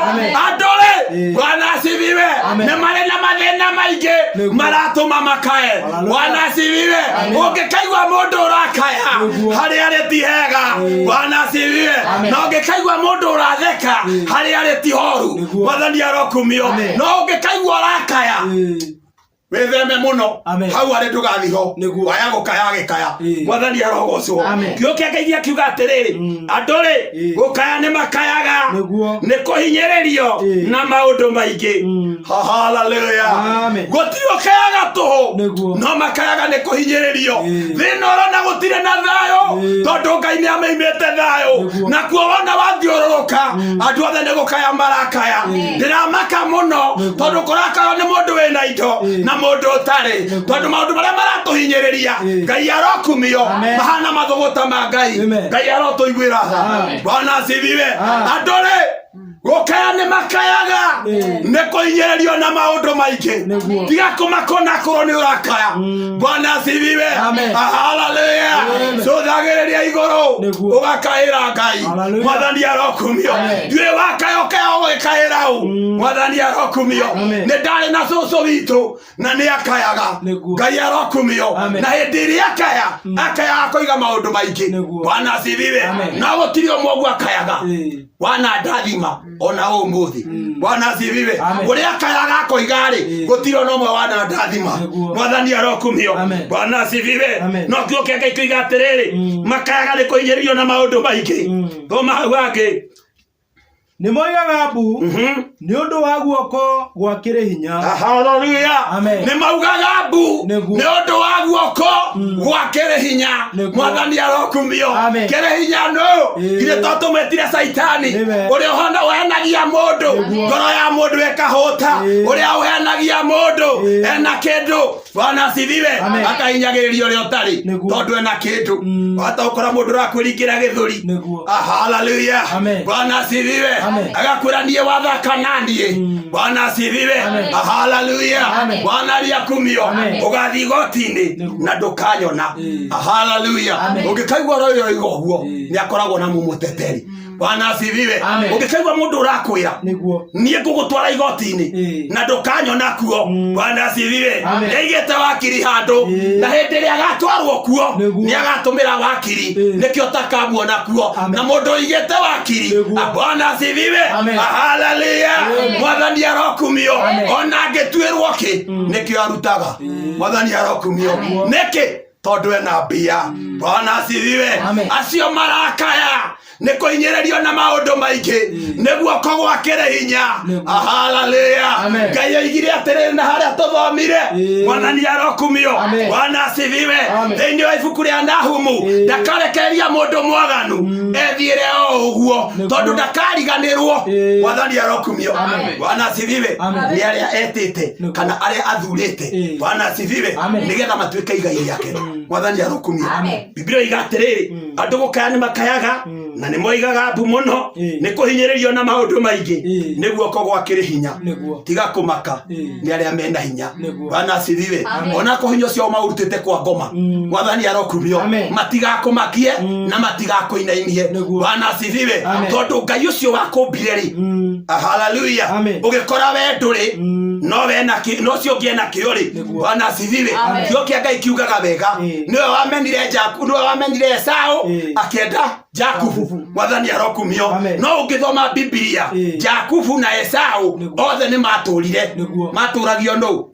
Andũ rĩ Bwana asifiwe nĩ marĩ na mathĩna maingĩ maratũma makaye. Bwana asifiwe. Ũngĩkaigua mũndũ ũrakaya harĩa arĩ ti hega. Bwana asifiwe. Na ũngĩkaigua mũndũ ũratheka harĩa arĩ ti horu. Mwathani arokumio. No ũngĩkaigua ũrakaya wĩtheme mũno hau arĩ ndũgathiho waya gũkaya gĩkaya. Mwathani arogocwo. Kĩo kĩa Ngai akiuga atĩrĩrĩ andũ rĩ gũkaya nĩ makayaga nĩ kũhinyĩrĩrio na maũndũ maingĩ. Hallelujah. Gũtirĩ ũkayaga tũhũ no makayaga nĩ kũhinyĩrĩrio. Thĩna ũrona gũtirĩ na thayũ tondũ Ngai nĩ amaimĩte thayũ na kuo wona wathiũrũrũka andũ othe nĩ gũkaya marakaya. Ndĩramaka mũno tondũ kũrakaya nĩ mũndũ wĩna indo na mũndũ ũtarĩ tondũ maũndũ marĩa maratũhinyĩrĩria Ngai arokumio mahana mathũgũta ma Ngai. Ngai arotũiguĩra tha. Bwana asifiwe. Andũ rĩ gũkaya nĩ makayaga nĩ kũhinyĩrĩrio na maũndũ maingĩ tiga kũmakona korwo nĩ ũrakaya. Bwana asifiwe. Hallelujah. Cũthagĩrĩria igũrũ ũgakaĩra Ngai. Mwathani arokumio. Nduĩ wakayokaya ũgĩkaĩra ũ. Mwathani arokumio. Nĩ ndarĩ na cũcũ witũ na nĩ akayaga. Ngai arokumio. Na hĩndĩ ĩrĩa akaya akoiga maũndũ maingĩ. Bwana asifiwe. Na gũtirĩ ũmwe ũguo akayaga. Wana ndathima ona umuthi bwana asifiwe uria kaya gako igari gutiro no mwe wana ndathima mwathani arokumio bwana asifiwe no kio kenge kigatiriri makayaga ni kuinyirio na maundu maingi thoma hau hake ni moigaga mbu ni undu wa guoko gwakire hinya haleluya ni maugaga mbu ni undu wa guoko gwakire hinya mwathani arokumio kire hinya no ile toto metire saitani uri hona wenagia mundu ngoro ya mundu ekahota uri wenagia mundu ena kindu bwana asifiwe akahinyagiririo ri otari tondu ena kindu hata ukora mundu rakwiringira githuri haleluya bwana asifiwe agakwira niye wathaka nanie bwana asifiwe haleluya bwana aliakumio ugathi gotini na ndukanyona haleluya ungikaigwa royo igoguo ni akoragwo na mumuteteri bwana asifiwe ungikaigwa mundu urakwira niye ngugutwara igotini na ndukanyona kuo bwana asifiwe eigete wakiri handu na hindi ria agatwarwo kuo ni agatumira wakiri nikio takamuona kuo na mundu igete wakiri bwana asifiwe haleluya mwathani arokumio ona ngitwirwo ki nikio arutaga mwathani arokumio niki tondu ena mbia bwana asifiwe acio marakaya nikuinyirerio na maundu maingi niguo kogwakire hinya haleluya ngai aigire atiriri na haria tuthomire mwathani arokumio bwana asifiwe thiini wa ibuku ria Nahumu ndakarekereria mundu mwaganu ethiire o uguo tondu ndakariganirwo mwathani arokumio bwana asifiwe ni aria etite kana aria athurite bwana asifiwe nigetha matuike igai riake mwathani arokumio Biblia igatiriri andu gukaya ni makayaga na ni moigaga mbu muno ni kuhinyiririo na maundu maingi niguo kogwakire hinya tiga kumaka ni aria mena hinya bwana asifiwe ona kuhinyo cio maurutite kwa ngoma mwathani arokumio matiga kumakie na matiga kuinainie bwana asifiwe tondu ngai ucio wakumbire ri haleluya ugikora we nduri no we na no cio ngiena kiori bwana asifiwe kio kia ngai kiugaga wega niwe wamenire Jakubu niwe wamenire Esau akienda Jakubu mwathani arokumio no ungithoma Biblia Jakubu na Esau othe ni maturire maturagio no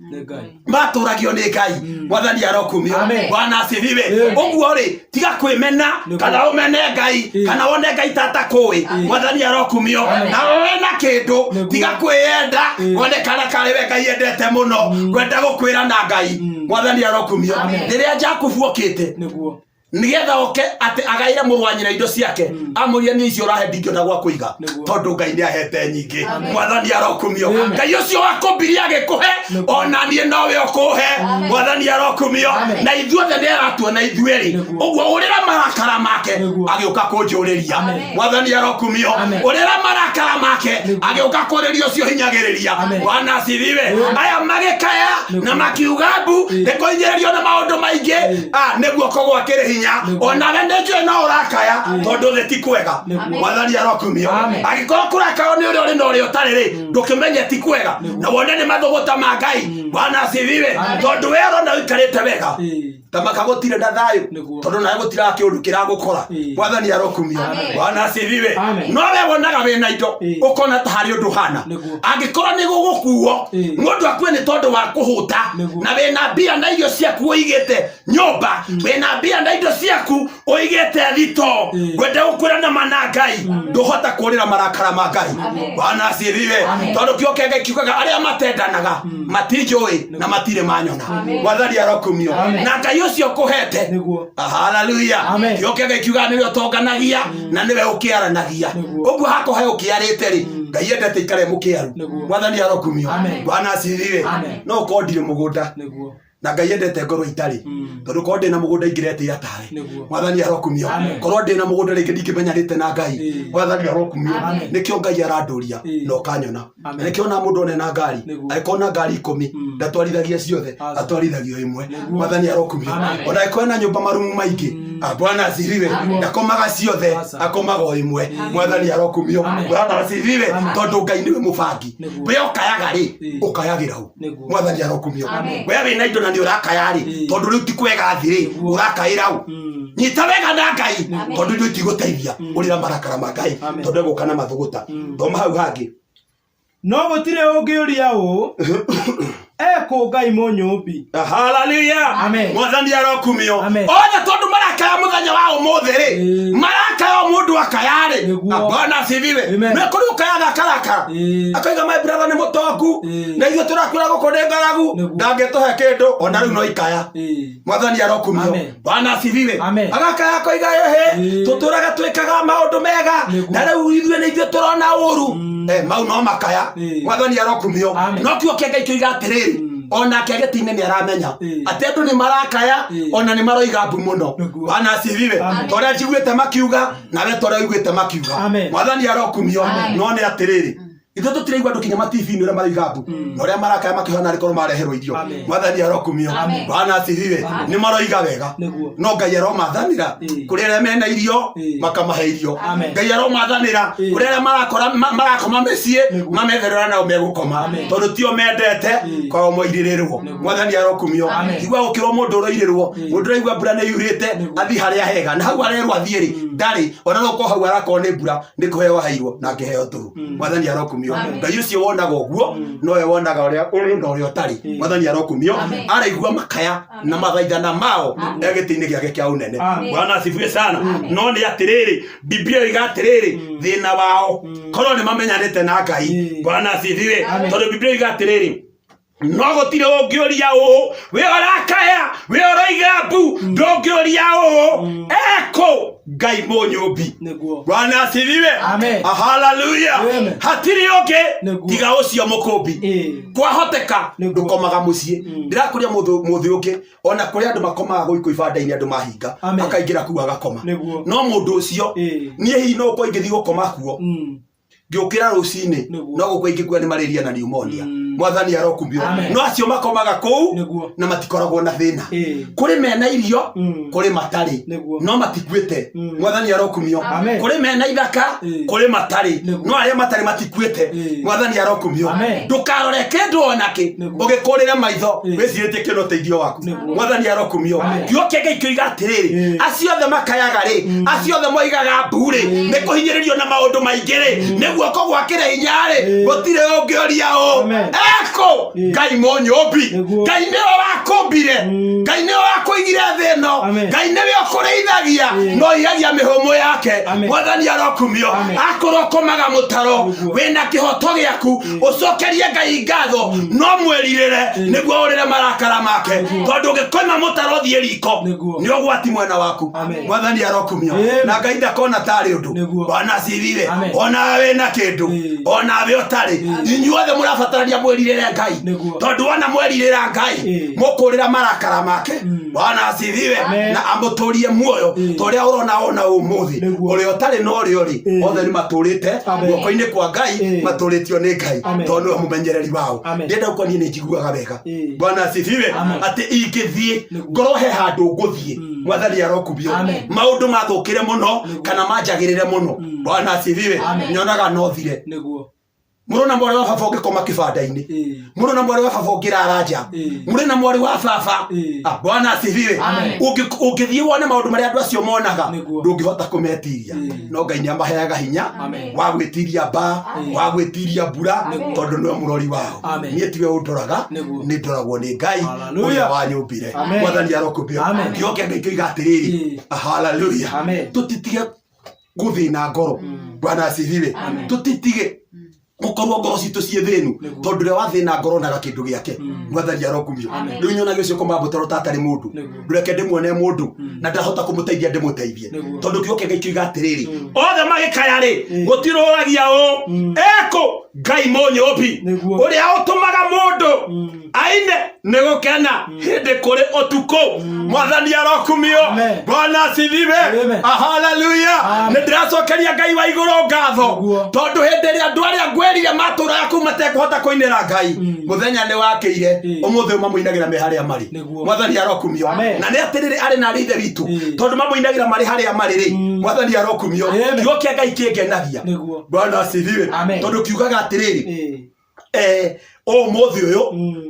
maturagio ni Ngai mwathani arokumio bwana asifiwe uguo ri tiga kwimena kana umene Ngai kana wone Ngai tata kui mwathani arokumio na we na kindu tiga kwiyenda wone kana kale we Ngai endete muno kwenda gukwira na Ngai mwathani arokumio riria Jakubu okite niguo nigetha oke ati agaire muru wa nyina indo ciake amuria ni icio urahe ndingĩona gwa kũiga tondu Ngai nĩ ahete nyingĩ mwathani arokumio Ngai ũcio wakumbirie agĩkũhe ona niĩ nowe ũkũhe mwathani arokumio na ithuothe nĩ aratuona ithuerĩ ũguo ũrĩra marakara make agĩũka kũnjũrĩria mwathani arokumio ũrĩra marakara make agĩũka kũrĩria ũcio hinyagĩrĩria bwana asifiwe aya magĩkaya na makiuga mbu nĩkũhinyĩrĩrio na maũndũ maingĩ nĩguo kũgwakĩre hinya ona wendeje na urakaya tondu theti kwega mwathani arokumio agikora kurakao ni uri no uri utariri ndukimenye ti kwega na wone ni mathogota ma Ngai bwana asifiwe tondu wero na ikarite wega tamaka gutire na thayo tondu na gutira kiundu kiragukora mwathani arokumio bwana asifiwe no we wonaga wina indo ukona ta hari undu hana agikora ni gugukuo ngundu akwe ni tondu wa kuhuta na wina bia na irio ciaku uigite nyumba wina bia na indo ciaku uigite thito gwenda gukwira na mana Ngai nduhota kurira marakara ma Ngai bwana asifiwe tondu kio kenge kiugaga aria matendanaga matinjoi na matire manyona mwathani arokumio na Ngai ucio kuhete haleluya kio kenge kiugaga niwe utonganagia na niwe ukiaranagia uguo hako he ukiarite ri Ngai endete ikare mukiaru mwathani arokumio bwana asifiwe no kodire mugunda na Ngai endete ngoro itari tondu korwo ndina mugunda ingirete yatare mwathani arokumio korwo ndina mugunda ringi ndingimenyarite na Ngai mwathani arokumio nikio Ngai aranduria no kanyona nikio na mundu one na ngari aikona ngari 10 ndatwarithagia ciothe atwarithagio imwe mwathani arokumio ona ikona nyumba marumu maingi Bwana asifiwe. Ndakomaga ciothe akomaga o imwe. Mwathani arokumio. Bwana asifiwe. Tondu Ngai niwe mubangi. We ukayaga ri ukayagira hu. Mwathani arokumio. We wina indo na ni urakaya ri tondu riu ti kwega thiri urakaira hu. Nyita wega na Ngai tondu riu ti guteithia urira marakara ma Ngai tondu gukana mathuguta. Thoma hau hangi. No gutire ungiuria u eko Ngai munyumbi. Hallelujah. Amen. Mwathani arokumio. Ona tondu marakaya muthenya wa umuthi ri marakaya mundu akaya ri. Bwana asifiwe. Ne kuri ukayaga karaka akaiga my brother ni mutongu na ithuĩ turakwira guko ndi ngaragu ndangĩtũhe kĩndũ ona rĩu no ikaya. Mwathani arokumio. Bwana asifiwe. Agakaya koiga he tuturaga twikaga maundu mega na rĩu ithuĩ nĩ ithuĩ turona ũru mau no makaya. Mwathani arokumio. No kĩo kĩanga ikĩiga atĩrĩrĩ ona kegeti-inĩ nĩ aramenya atĩ andũ nĩ marakaya ona nĩ maroiga mbu mũno. Bwana asifiwe. Torĩa njiguĩte makiuga nawe torĩa ũiguĩte makiuga. Mwathani arokumio. No nĩ atĩrĩrĩ ithuĩ tũtiraigua andũ kinya matibi-inĩ ũrĩa maroiga mbu na ũrĩa marakaya makĩhana rĩkorwo mareherwo irio. Mwathani arokumio. Bwana asifiwe. Nĩ maroiga wega no Ngai aromathanĩra kũrĩ arĩa mena irio makamahe irio. Ngai aromathanĩra kũrĩ arĩa marakoma mĩciĩ mametherera nao megũkoma tondũ tio mendete kwao moirĩrĩrwo. Mwathani arokumio. Igua gũkĩrwo mũndũ ũroirĩrwo mũndũ ũraigua mbura nĩ yurĩte athiĩ harĩa hega na hau arerwo athiĩ rĩ ndarĩ ona no ko hau arakorwo nĩ mbura nĩ kũheo hairwo na ngĩheo tũhũ. Mwathani arokumio. Ngai ũcio wonaga ũguo nowe wonaga ũrĩa ũrĩ na ũrĩa ũtarĩ. Mwathani arokumio. Araigua makaya na mathaithana mao gĩtĩ-inĩ gĩake kĩa ũnene. Bwana asifiwe sana. No nĩ atĩrĩrĩ Biblia yoiga atĩrĩrĩ thĩna wao korwo nĩ mamenyanĩte na Ngai. Bwana asifiwe. Tondũ Biblia yoiga atĩrĩrĩ no gũtirĩ ũngĩũria ũũ we ũrakaya we ũroiga mbu ndũngĩũria ũũ eko Ngai mũnyũmbi. Bwana asifiwe. Hallelujah. Hatirĩ ũngĩ tiga ũcio mũkũmbi. Kwahoteka ndũkomaga mũciĩ. Ndirakũria mũthĩ ũngĩ ona kũrĩa andũ makomaga gũikũ ibanda-inĩ andũ mahinga akaingĩra kuo agakoma. No mũndũ ũcio niĩ hihi no ũkorwo ingĩthiĩ gũkoma kuo ngĩũkĩra rũcinĩ no gũkũ ingĩkua nĩ malaria na pneumonia. Mwathani arokumio. No acio makomaga kũu na matikoragwo na thĩna. Kũrĩ mena irio kũrĩ matarĩ no matikuĩte. Mwathani arokumio. Kũrĩ mena ithaka kũrĩ matarĩ no arĩa matarĩ matikuĩte. Mwathani arokumio. Ndũkarore kĩndũ onakĩ ũgĩkũrĩre maitho wĩcirĩtie kĩno ũteithio waku. Mwathani arokumio. Kĩo kĩanga ikĩoiga atĩrĩrĩ acio othe makayaga rĩ acio othe moigaga mbu rĩ nĩ kũhinyĩrĩrio na maũndũ maingĩ rĩ nĩ guoko gwakĩra hinya rĩ gũtirĩ ũngĩũria ũũ eko Ngai mũnyũmbi. Ngai nĩwe wakũmbire. Ngai nĩwe wakũigire thĩ ĩno. Ngai nĩwe ũkũrĩithagia no ihagia mĩhũmũ yake. Mwathani arokumio. Akorwo ũkomaga mũtaro wĩna kĩhoto gĩaku ũcokerie Ngai ngatho no mwĩrirĩre nĩguo ũrĩre marakara make tondũ ũngĩkoma mũtaro ũthiĩ riko nĩ ũgwati mwena waku. Mwathani arokumio. Na Ngai ndakona tarĩ ũndũ. Bwana asifiwe. Ona wĩna kĩndũ ona we ũtarĩ inyuothe mũrabatarania mwĩrirĩre Ngai tondũ wana mwĩrirĩra Ngai mũkũrĩra marakara make. Bwana asifiwe. Na amũtũrie muoyo torĩa ũrona ona ũmũthĩ ũrĩa ũtarĩ na ũrĩa ũrĩ othe nĩ matũrĩte guoko-inĩ kwa Ngai matũrĩtio nĩ Ngai tondũ nĩwe mũmenyereri wao. Ndĩrenda gũkorwo niĩ nĩ njiguaga wega. Bwana asifiwe. Atĩ ingĩthiĩ ngorwo he handũ ngũthiĩ Mwathani arokumio maũndũ mathũkĩre mũno kana manjagĩrĩre mũno. Bwana asifiwe. Nyonaga no thire. Mũrũ na mwarĩ wa baba ũngĩkoma kĩbanda-inĩ mũrũ na mwarĩ wa baba ũngĩrara nja mũrũ na mwarĩ wa baba. Bwana asifiwe. Ũngĩthiĩ wone maũndũ marĩa andũ acio monaga ndũngĩhota kũmetiria no Ngai nĩ amaheaga hinya wa gwĩtiria mbaa wa gwĩtiria mbura tondũ nĩwe mũrori wao. Niĩ tiwe ũndoraga nĩ ndoragwo nĩ Ngai ũrĩa wanyũmbire. Mwathani arokumio. Kĩo kĩanga ikĩoiga atĩrĩrĩ haleluya tũtitige gũthĩna ngoro. Bwana asifiwe. Tũtitige gũkorwo ngoro citũ ciĩ thĩnu tondũ rĩrĩa wathĩna ngoro naga kĩndũ gĩake. Mwathani arokumio. Rĩu nyonaga ũcio koma mũtaro tatarĩ mũndũ ndũreke ndĩmuone mũndũ na ndahota kũmũteithia ndĩmũteithie tondũ kĩo kĩanga ikĩoiga atĩrĩrĩ othe magĩkaya rĩ gũtirũragia ũũ eko Ngai Mũnyũmbi ũrĩa ũtũmaga mũndũ aine nĩ gũkena hĩndĩ kũrĩ ũtukũ. Mwathani arokumio. Bwana asifiwe. Haleluya. Nĩ ndĩracokeria Ngai wa igũrũ ngatho tondũ hĩndĩ ĩrĩa andũ arĩa ngwĩrire matũũraga kũu matekũhota kũinĩra Ngai mũthenya nĩ wakĩire ũmũthĩ mamũinagĩra me harĩa marĩ. Mwathani arokumio. Na nĩ atĩrĩrĩ arĩ na ithe witũ tondũ mamũinagĩra marĩ harĩa marĩ rĩ. Mwathani arokumio. Kiugo kĩa Ngai kĩngenagia. Bwana asifiwe. Tondũ kiugaga atĩrĩrĩ mũthĩ ũyũ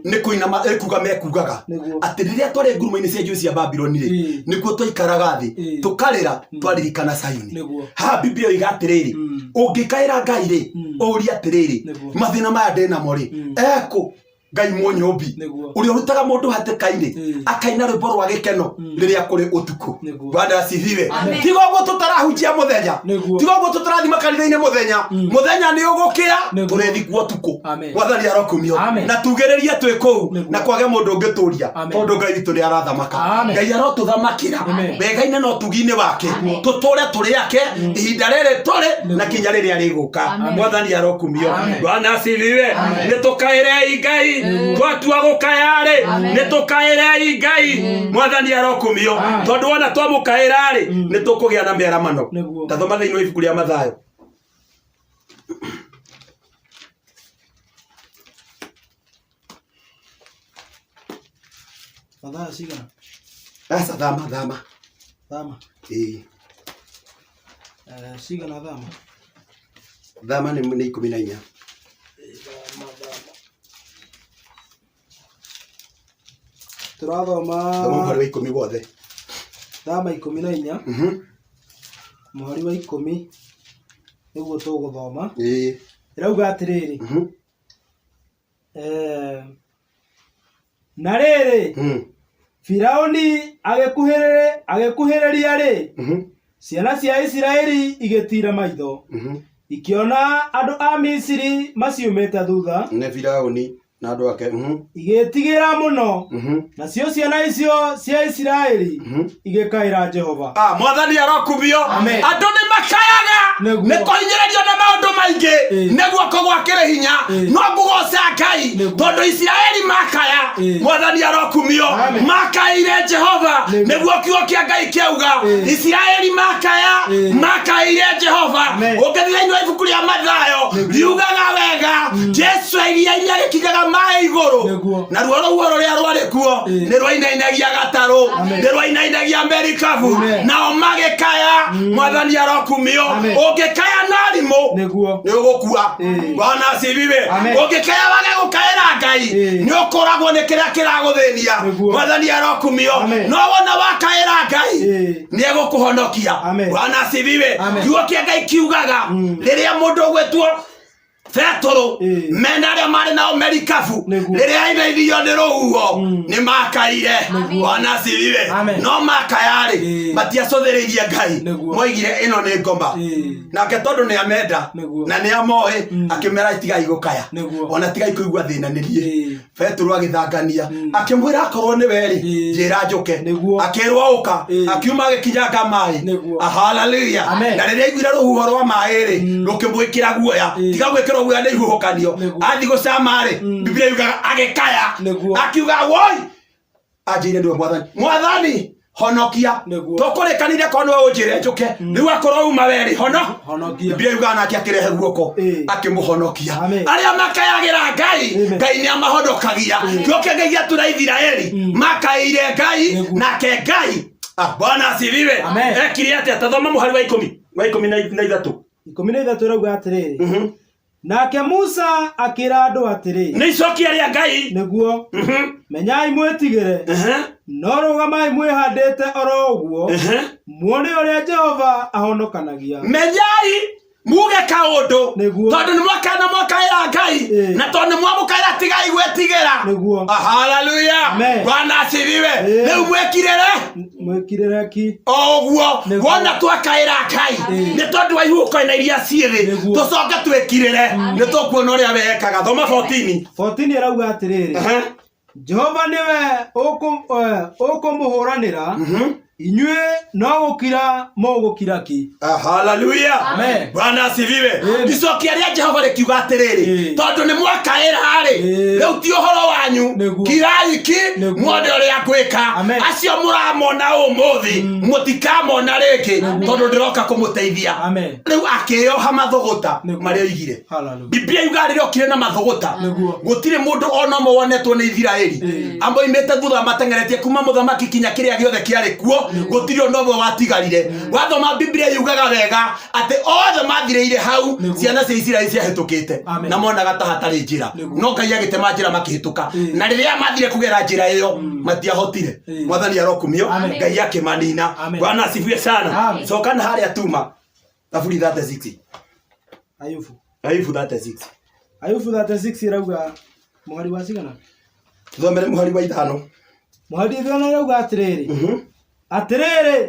nĩ kũinama kuga mekugaga atĩ rĩrĩa twarĩ ngurumo-inĩ cia njũĩ cia Babironi rĩ nĩkuo twaikaraga thĩ tũkarĩra twaririkana Sayuni. Haha Biblia yoiga atĩrĩrĩ ũngĩkaĩra Ngai rĩ ũrie atĩrĩrĩ mathĩna maya ndĩ namo rĩ ekũ Ngai Mũnyũmbi ũrĩa ũrutaga mũndũ hatĩka-inĩ akaina rwĩmbo rwa gĩkeno rĩrĩa kũrĩ ũtukũ. Bwana asifiwe. Tiga ũguo tũtarahunjia mũthenya, tiga ũguo tũtarathima kanitha-inĩ mũthenya nĩ ũgũkĩra tũrethikwo ũtukũ. Mwathani arokumio. Na tugĩrĩrie twĩ kũu na kwage mũndũ ũngĩtũria tondũ Ngai witũ nĩ arathamaka. Ngai arotũthamakĩra wega-inĩ no tugi-inĩ wake tũtũre tũrĩ ake ihinda rĩrĩ tũrĩ na kinya rĩrĩa rĩgũka. Mwathani arokumio. Bwana asifiwe. Nĩ tũkaĩre Ngai twatua gũkaya rĩ nĩ tũkaĩre Ngai. Mwathani arokumio tondũ wona twamũkaĩra rĩ nĩ tũkũgĩa na mĩaramano. Tathoma thĩinĩ wa ibuku rĩa Mathayo. Mathayo cigana? Asa thama. Cigana thama? Thama nĩ 14. Turathoma mũhari wa 10 wothe. Thama 14 mũhari wa 10 nĩguo tũgũthoma. Ĩrauga atĩrĩrĩ na rĩrĩ Firaũni agĩkuhĩrĩria rĩ ciana cia Isiraeli igĩtira maitho ikĩona andũ a Misiri maciumĩte thutha nĩ Firaũni na andũ ake igĩtigĩra mũno nacio ciana icio cia Isiraeli igĩkaĩra Jehova. Mwathani arokumio. Andũ nĩ makayaga nĩ kũhinyĩrĩrio na maũndũ maingĩ nĩguo kũgwakĩre hinya no ngũgoca Ngai tondũ Isiraeli makaya. Mwathani arokumio. Makaire Jehova nĩguo kiugo kĩa Ngai kĩauga Isiraeli makaire Jehova. Ũngĩthĩinĩ wa ibuku rĩa Mathayo riugaga wega Jesu iria gĩkigaga maĩ igũrũ na ruo rũu rũrĩa rwarĩ kuo nĩ rwainainagia gatarũ nĩ rwainainagia merikabu nao magĩkaya. Mwathani arokumio. Ũngĩkaya narimũ nĩ ũgũkua. Bwana asifiwe. Ũngĩkaya wage gũkaĩra Ngai nĩ ũkoragwo nĩ kĩrĩa kĩragũthĩnia. Mwathani arokumio. No wona wakaĩra Ngai nĩ egũkũhonokia. Bwana asifiwe. Kiugo kĩa Ngai kiugaga rĩrĩa mũndũ ũgwĩtwo Petro mena arĩa marĩ nao merikabu rĩrĩa ainainio nĩ rũhuho nĩ makaire. Bwana asifiwe. No makayarĩ matiacũthĩrĩirie Ngai moigire ĩno nĩ ngoma nake tondũ nĩ amenda na nĩ amoĩ akĩmera itigai gũkaya ona tigai kũigua thĩna nĩ niĩ. Petro agĩthangania akĩmwĩra akorwo nĩ werĩ njĩra njũke. Akĩrwo ũka akiuma agĩkinyanga maĩ. Haleluya. Na rĩrĩa aiguire rũhuho rwa maĩ rĩ rũkĩmwĩkĩra guoya tiga gwĩkĩrwo guoya nĩ ihuhũkanio athi gũcama rĩ Biblia yugaga agĩkaya akiuga woi anjĩire nĩwe Mwathani honokia. Tũkũrĩkanire korwo nĩwe ũnjĩre njũke rĩu akorwo uma werĩ honokia. Biblia yugaga nake akĩrehe guoko akĩmũhonokia. Arĩa makayagĩra Ngai nĩ amahonokagia. Gĩoke Ngai gĩatũra Isiraeli makaire Ngai nake Ngai. Bwana asifiwe. Ekire atĩa? Tathoma mũhari wa 13. 13 rauga atĩrĩrĩ nake Musa akĩra andũ atĩrĩ nĩ icokia rĩa Ngai nĩguo menyai mwĩtigĩre no rũgamai mwĩhandĩte oro ũguo muone ũrĩa Jehova ahonokanagia. Menyai muge kaũndũ tondũ nĩ mwakana mwakaĩra Ngai na tondũ nĩ mwamũkaĩra tigai gwĩtigĩra. Haleluya. Bwana asifiwe. Rĩu mwĩkirĩre ki ũguo wona twakaĩra Ngai nĩ tondũ wa ihuhũkanio iria ciĩ tũcoke twĩkirĩre nĩ tũkuona ũrĩa wekaga. Thoma 14 ĩrauga atĩrĩrĩ Jehova nĩwe ũkũmũhũranĩra inyue no gukira mo gukira ki. Hallelujah. Amen. Bwana asifiwe. Icokia ria Jehova rikiuga atiriri tondu ni mwakaira hari riu ti uhoro wanyu kirai ki mwone uria gwika acio muramona umuthi mutikamona ringi tondu ndiroka kumuteithia riu akioha mathuguta maria oigire. Biblia yuga riria okire na mathuguta gutire mundu ona mo wonetwo ni Israeli ambo imete thutha matengeretie kuma muthamaki kinya kiria giothe kiari kuo gutire ondobo watigarire. Wathoma Biblia yugaga wega ati othe mathireire hau ciana cia Israeli ciahetukite na monaga ta hatari njira no Ngai agitema njira makihituka na riria mathire kugera njira iyo matiahotire. Mwathani arokumio Ngai akimanina. Bwana asifiwe sana. Coka na haria tuma Zaburi 36 Ayubu 36 irauga muhari wa cigana thomere muhari wa 5 muhari wa 5 irauga atiriri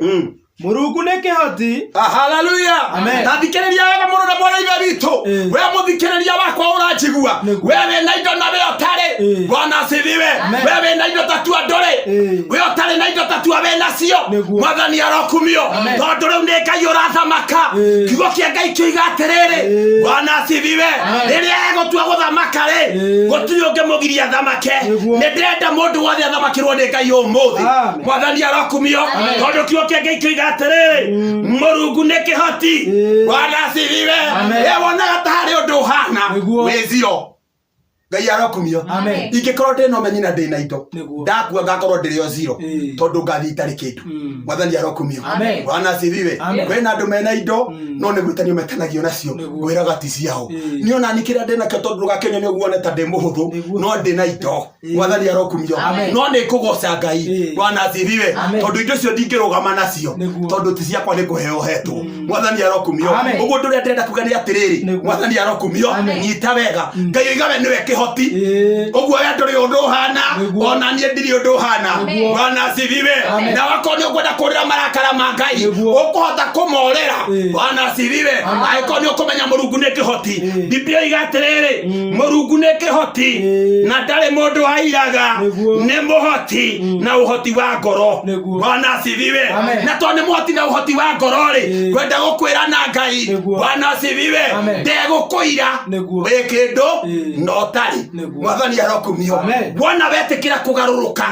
Murungu ni kihoti. Hallelujah. Tathikiriria wega muno na mwana ithe witu. We muthikiriria wakwa uranjigua. Wewe na indo na we otari. Bwana asifiwe. Wewe na indo tatu andore. We otari na indo tatu awe nacio. Mwathani arokumio. Tondu riu ni Ngai urathamaka. Kiugo kia Ngai kiuga atiriri. Bwana asifiwe. Riria egutua guthamaka ri. Gutiri ungimugiria thamake. Ni ndirenda mundu wothe athamakirwo ni Ngai umuthi. Mwathani arokumio. Tondu kiugo kia Ngai kiuga atiriri Murungu ni kihoti. Bwana asifiwe. Wonaga ta hari undu uhana wizio Ngai arokumio. Ingikorwo ndina umenyi na ndina indo ndakua ngakorwo ndiri o zero tondu ngathi itari kindu. Mwathani arokumio. Bwana asifiwe. Kwina andu mena indo no ni gwitanio metanagio nacio gwiraga ti ciao. Ni ona nikira ndina kio tondu gakenya ni uguone ta ndi muhuthu no ndina indo. Mwathani arokumio. No ni kugoca Ngai. Bwana asifiwe. Tondu indo cio ndingirugama nacio tondu ti ciakwa ni kuheo hetwo. Mwathani arokumio. Uguo nduria ndenda kuga ni atiriri Mwathani arokumio nyita wega Ngai oigawe niwe kihoti. Uguo we nduri undu uhana ona nie ndiri undu uhana. Bwana asifiwe. Na wako ni ukwenda kurira marakara ma Ngai ukuhota kumorera. Bwana asifiwe. Aiko ni ukumenya Murungu ni kihoti. Biblia iga atiriri Murungu ni kihoti na ndari mundu airaga ni muhoti na uhoti wa ngoro. Bwana asifiwe. Na to ni muhoti na uhoti wa ngoro ri kwenda gukwira na Ngai. Bwana asifiwe. Ndegukwira wi kindu no tari. Mwathani arokumio. Bwana wetikira kugaruruka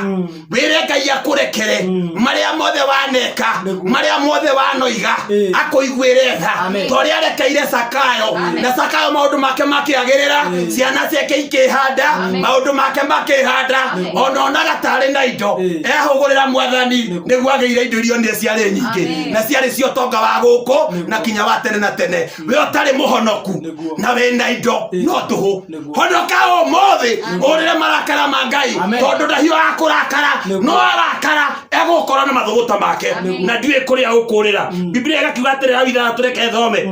wire Ngai akurekere maria mothe waneka maria mothe wanoiga akuiguire tha tori arekeire Sakayo na Sakayo maundu make makiagirira ciana ciake ikihanda maundu make makihanda ona gatari na indo ehugurira Mwathani niguo ageire indo irio ni ciari nyingi na ciari cio tonga wa guku na kinya wa tene na tene. We otari muhonoku na we na indo no tuhu honoka umuthi urire marakara ma Ngai tondu ndahio akurakara no arakara egukorwo na mathuguta make na ndiwe kuria ukurira. Biblia igakiuga atirira witha tureke thome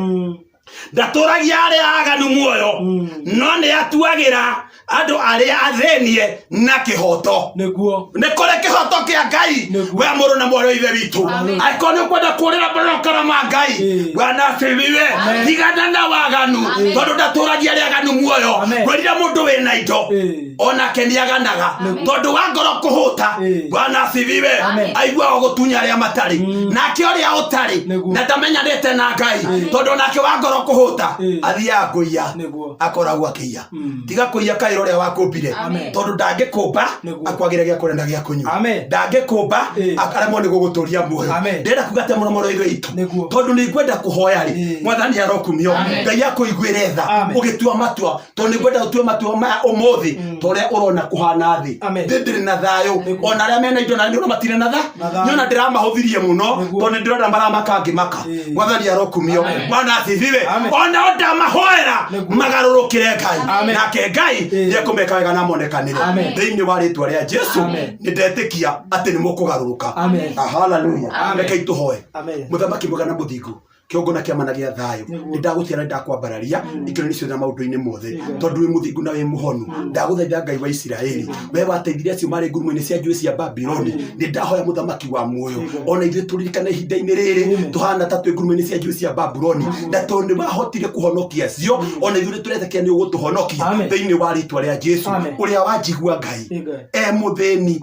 ndaturagia aria aganu muoyo no ni atuagira andu aria athenie na kihoto. Ni kore kihoto kia Ngai we muru na mwoyo ithe witu aiko ni kwenda kurira marakara ma Ngai. Bwana asifiwe. Tigana na waganu tondu ndaturagia aria aganu muoyo kwendira mundu we na indo ona keniaganaga tondu wa ngoro kuhuta. Bwana asifiwe. Aigua gutunya aria matari nake uria utari na ndamenyanite na Ngai tondu nake wa ngoro kuhuta athia nguia akoragwo akiya. Tiga kuiya kairo ria wakumbire tondu ndangikumba akwagire gia kurenda gia kunywa ndangikumba akaremwo ni guguturia muoyo. Ndenda kuga te muno muno ithe itu tondu ni ngwenda kuhoya ri Mwathani arokumio Ngai akuiguire tha ugitua matua tondu ni ngwenda gutua matua ma umuthi toria urona kuhana thi ndiri na thayo ona aria mena indo na ndiro matire na tha nyona ndiramahuthirie muno tondu ndirona maramakanga maka. Mwathani arokumio. Bwana asifiwe. Ona onda mahoera magarurukire Ngai nake Ngai niekumeka wega na monekanire thiini wa ritwa ria Jesu ni ndetikia ati ni mukugaruruka. Hallelujah. Reke ituhoe. Muthamaki mwega na muthingu kiongona kia managia thayo ndagutira ndakwambararia ikiro nicio na maundu-ini mothe tondu wi muthingu na wi muhonu ndaguthaitha Ngai wa Isiraeli we wateithire acio mari ngurumo-ini cia njui cia Babyloni ni ndahoya muthamaki wa muoyo ona ithuĩ turirikane ihinda-ini riri tuhana ta twi ngurumo-ini cia njui cia Babyloni na tondu mahotire kuhonokia cio ona ithuĩ turetekia ni ugutuhonokia thiini wa ritwa ria Jesu uria wanjigua Ngai mutheni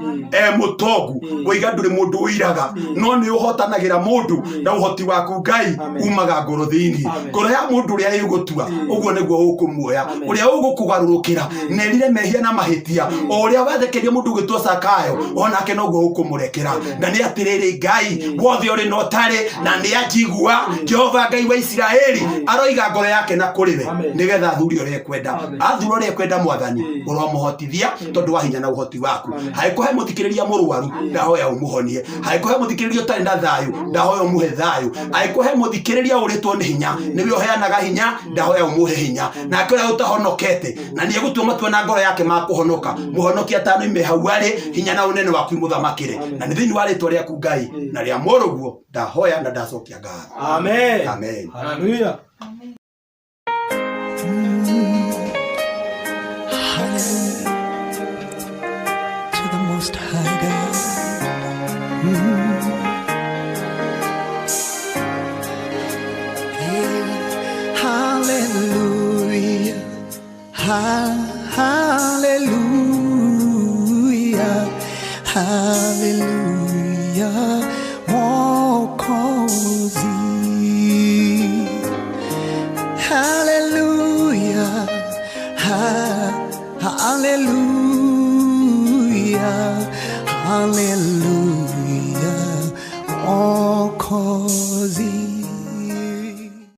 mutongu wiga nduri mundu uiraga no ni uhotanagira mundu na uhoti waku Ngai umaga ngoro thiini ngoro ya mundu uria igutua uguo niguo ukumuoya uria ugukugarurukira nerire mehia na mahitia uria wathekeria mundu gitwa Sakayo onake noguo ukumurekera na ni atiriri Ngai wothe uri no tare na ni ajigua Jehova Ngai wa Isiraeli aroiga ngoro yake na kuriwe nigetha athuri uria kwenda athuri uria kwenda mwathani uromuhotithia tondu wa hinya na uhoti waku haikuhe muthikiriria murwaru ndahoya umuhonie haikuhe muthikiriria utari na thayu ndahoya umuhe thayu haikuhe muthikiriria uritwo ni hinya niwe uheanaga hinya ndahoya umuhe hinya na kira utahonokete na ni egutua matua na ngoro yake makuhonoka muhonokia tano ime hauari hinya na unene waku muthamakire na ni thiini wa ritwa riaku Ngai na ria muruguo ndahoya na ndacokia ngatho amen amen haleluya High God. Hey, hallelujah, hallelujah, hallelujah, Mwokozi. Hallelujah, hallelujah, hallelujah, Mwokozi.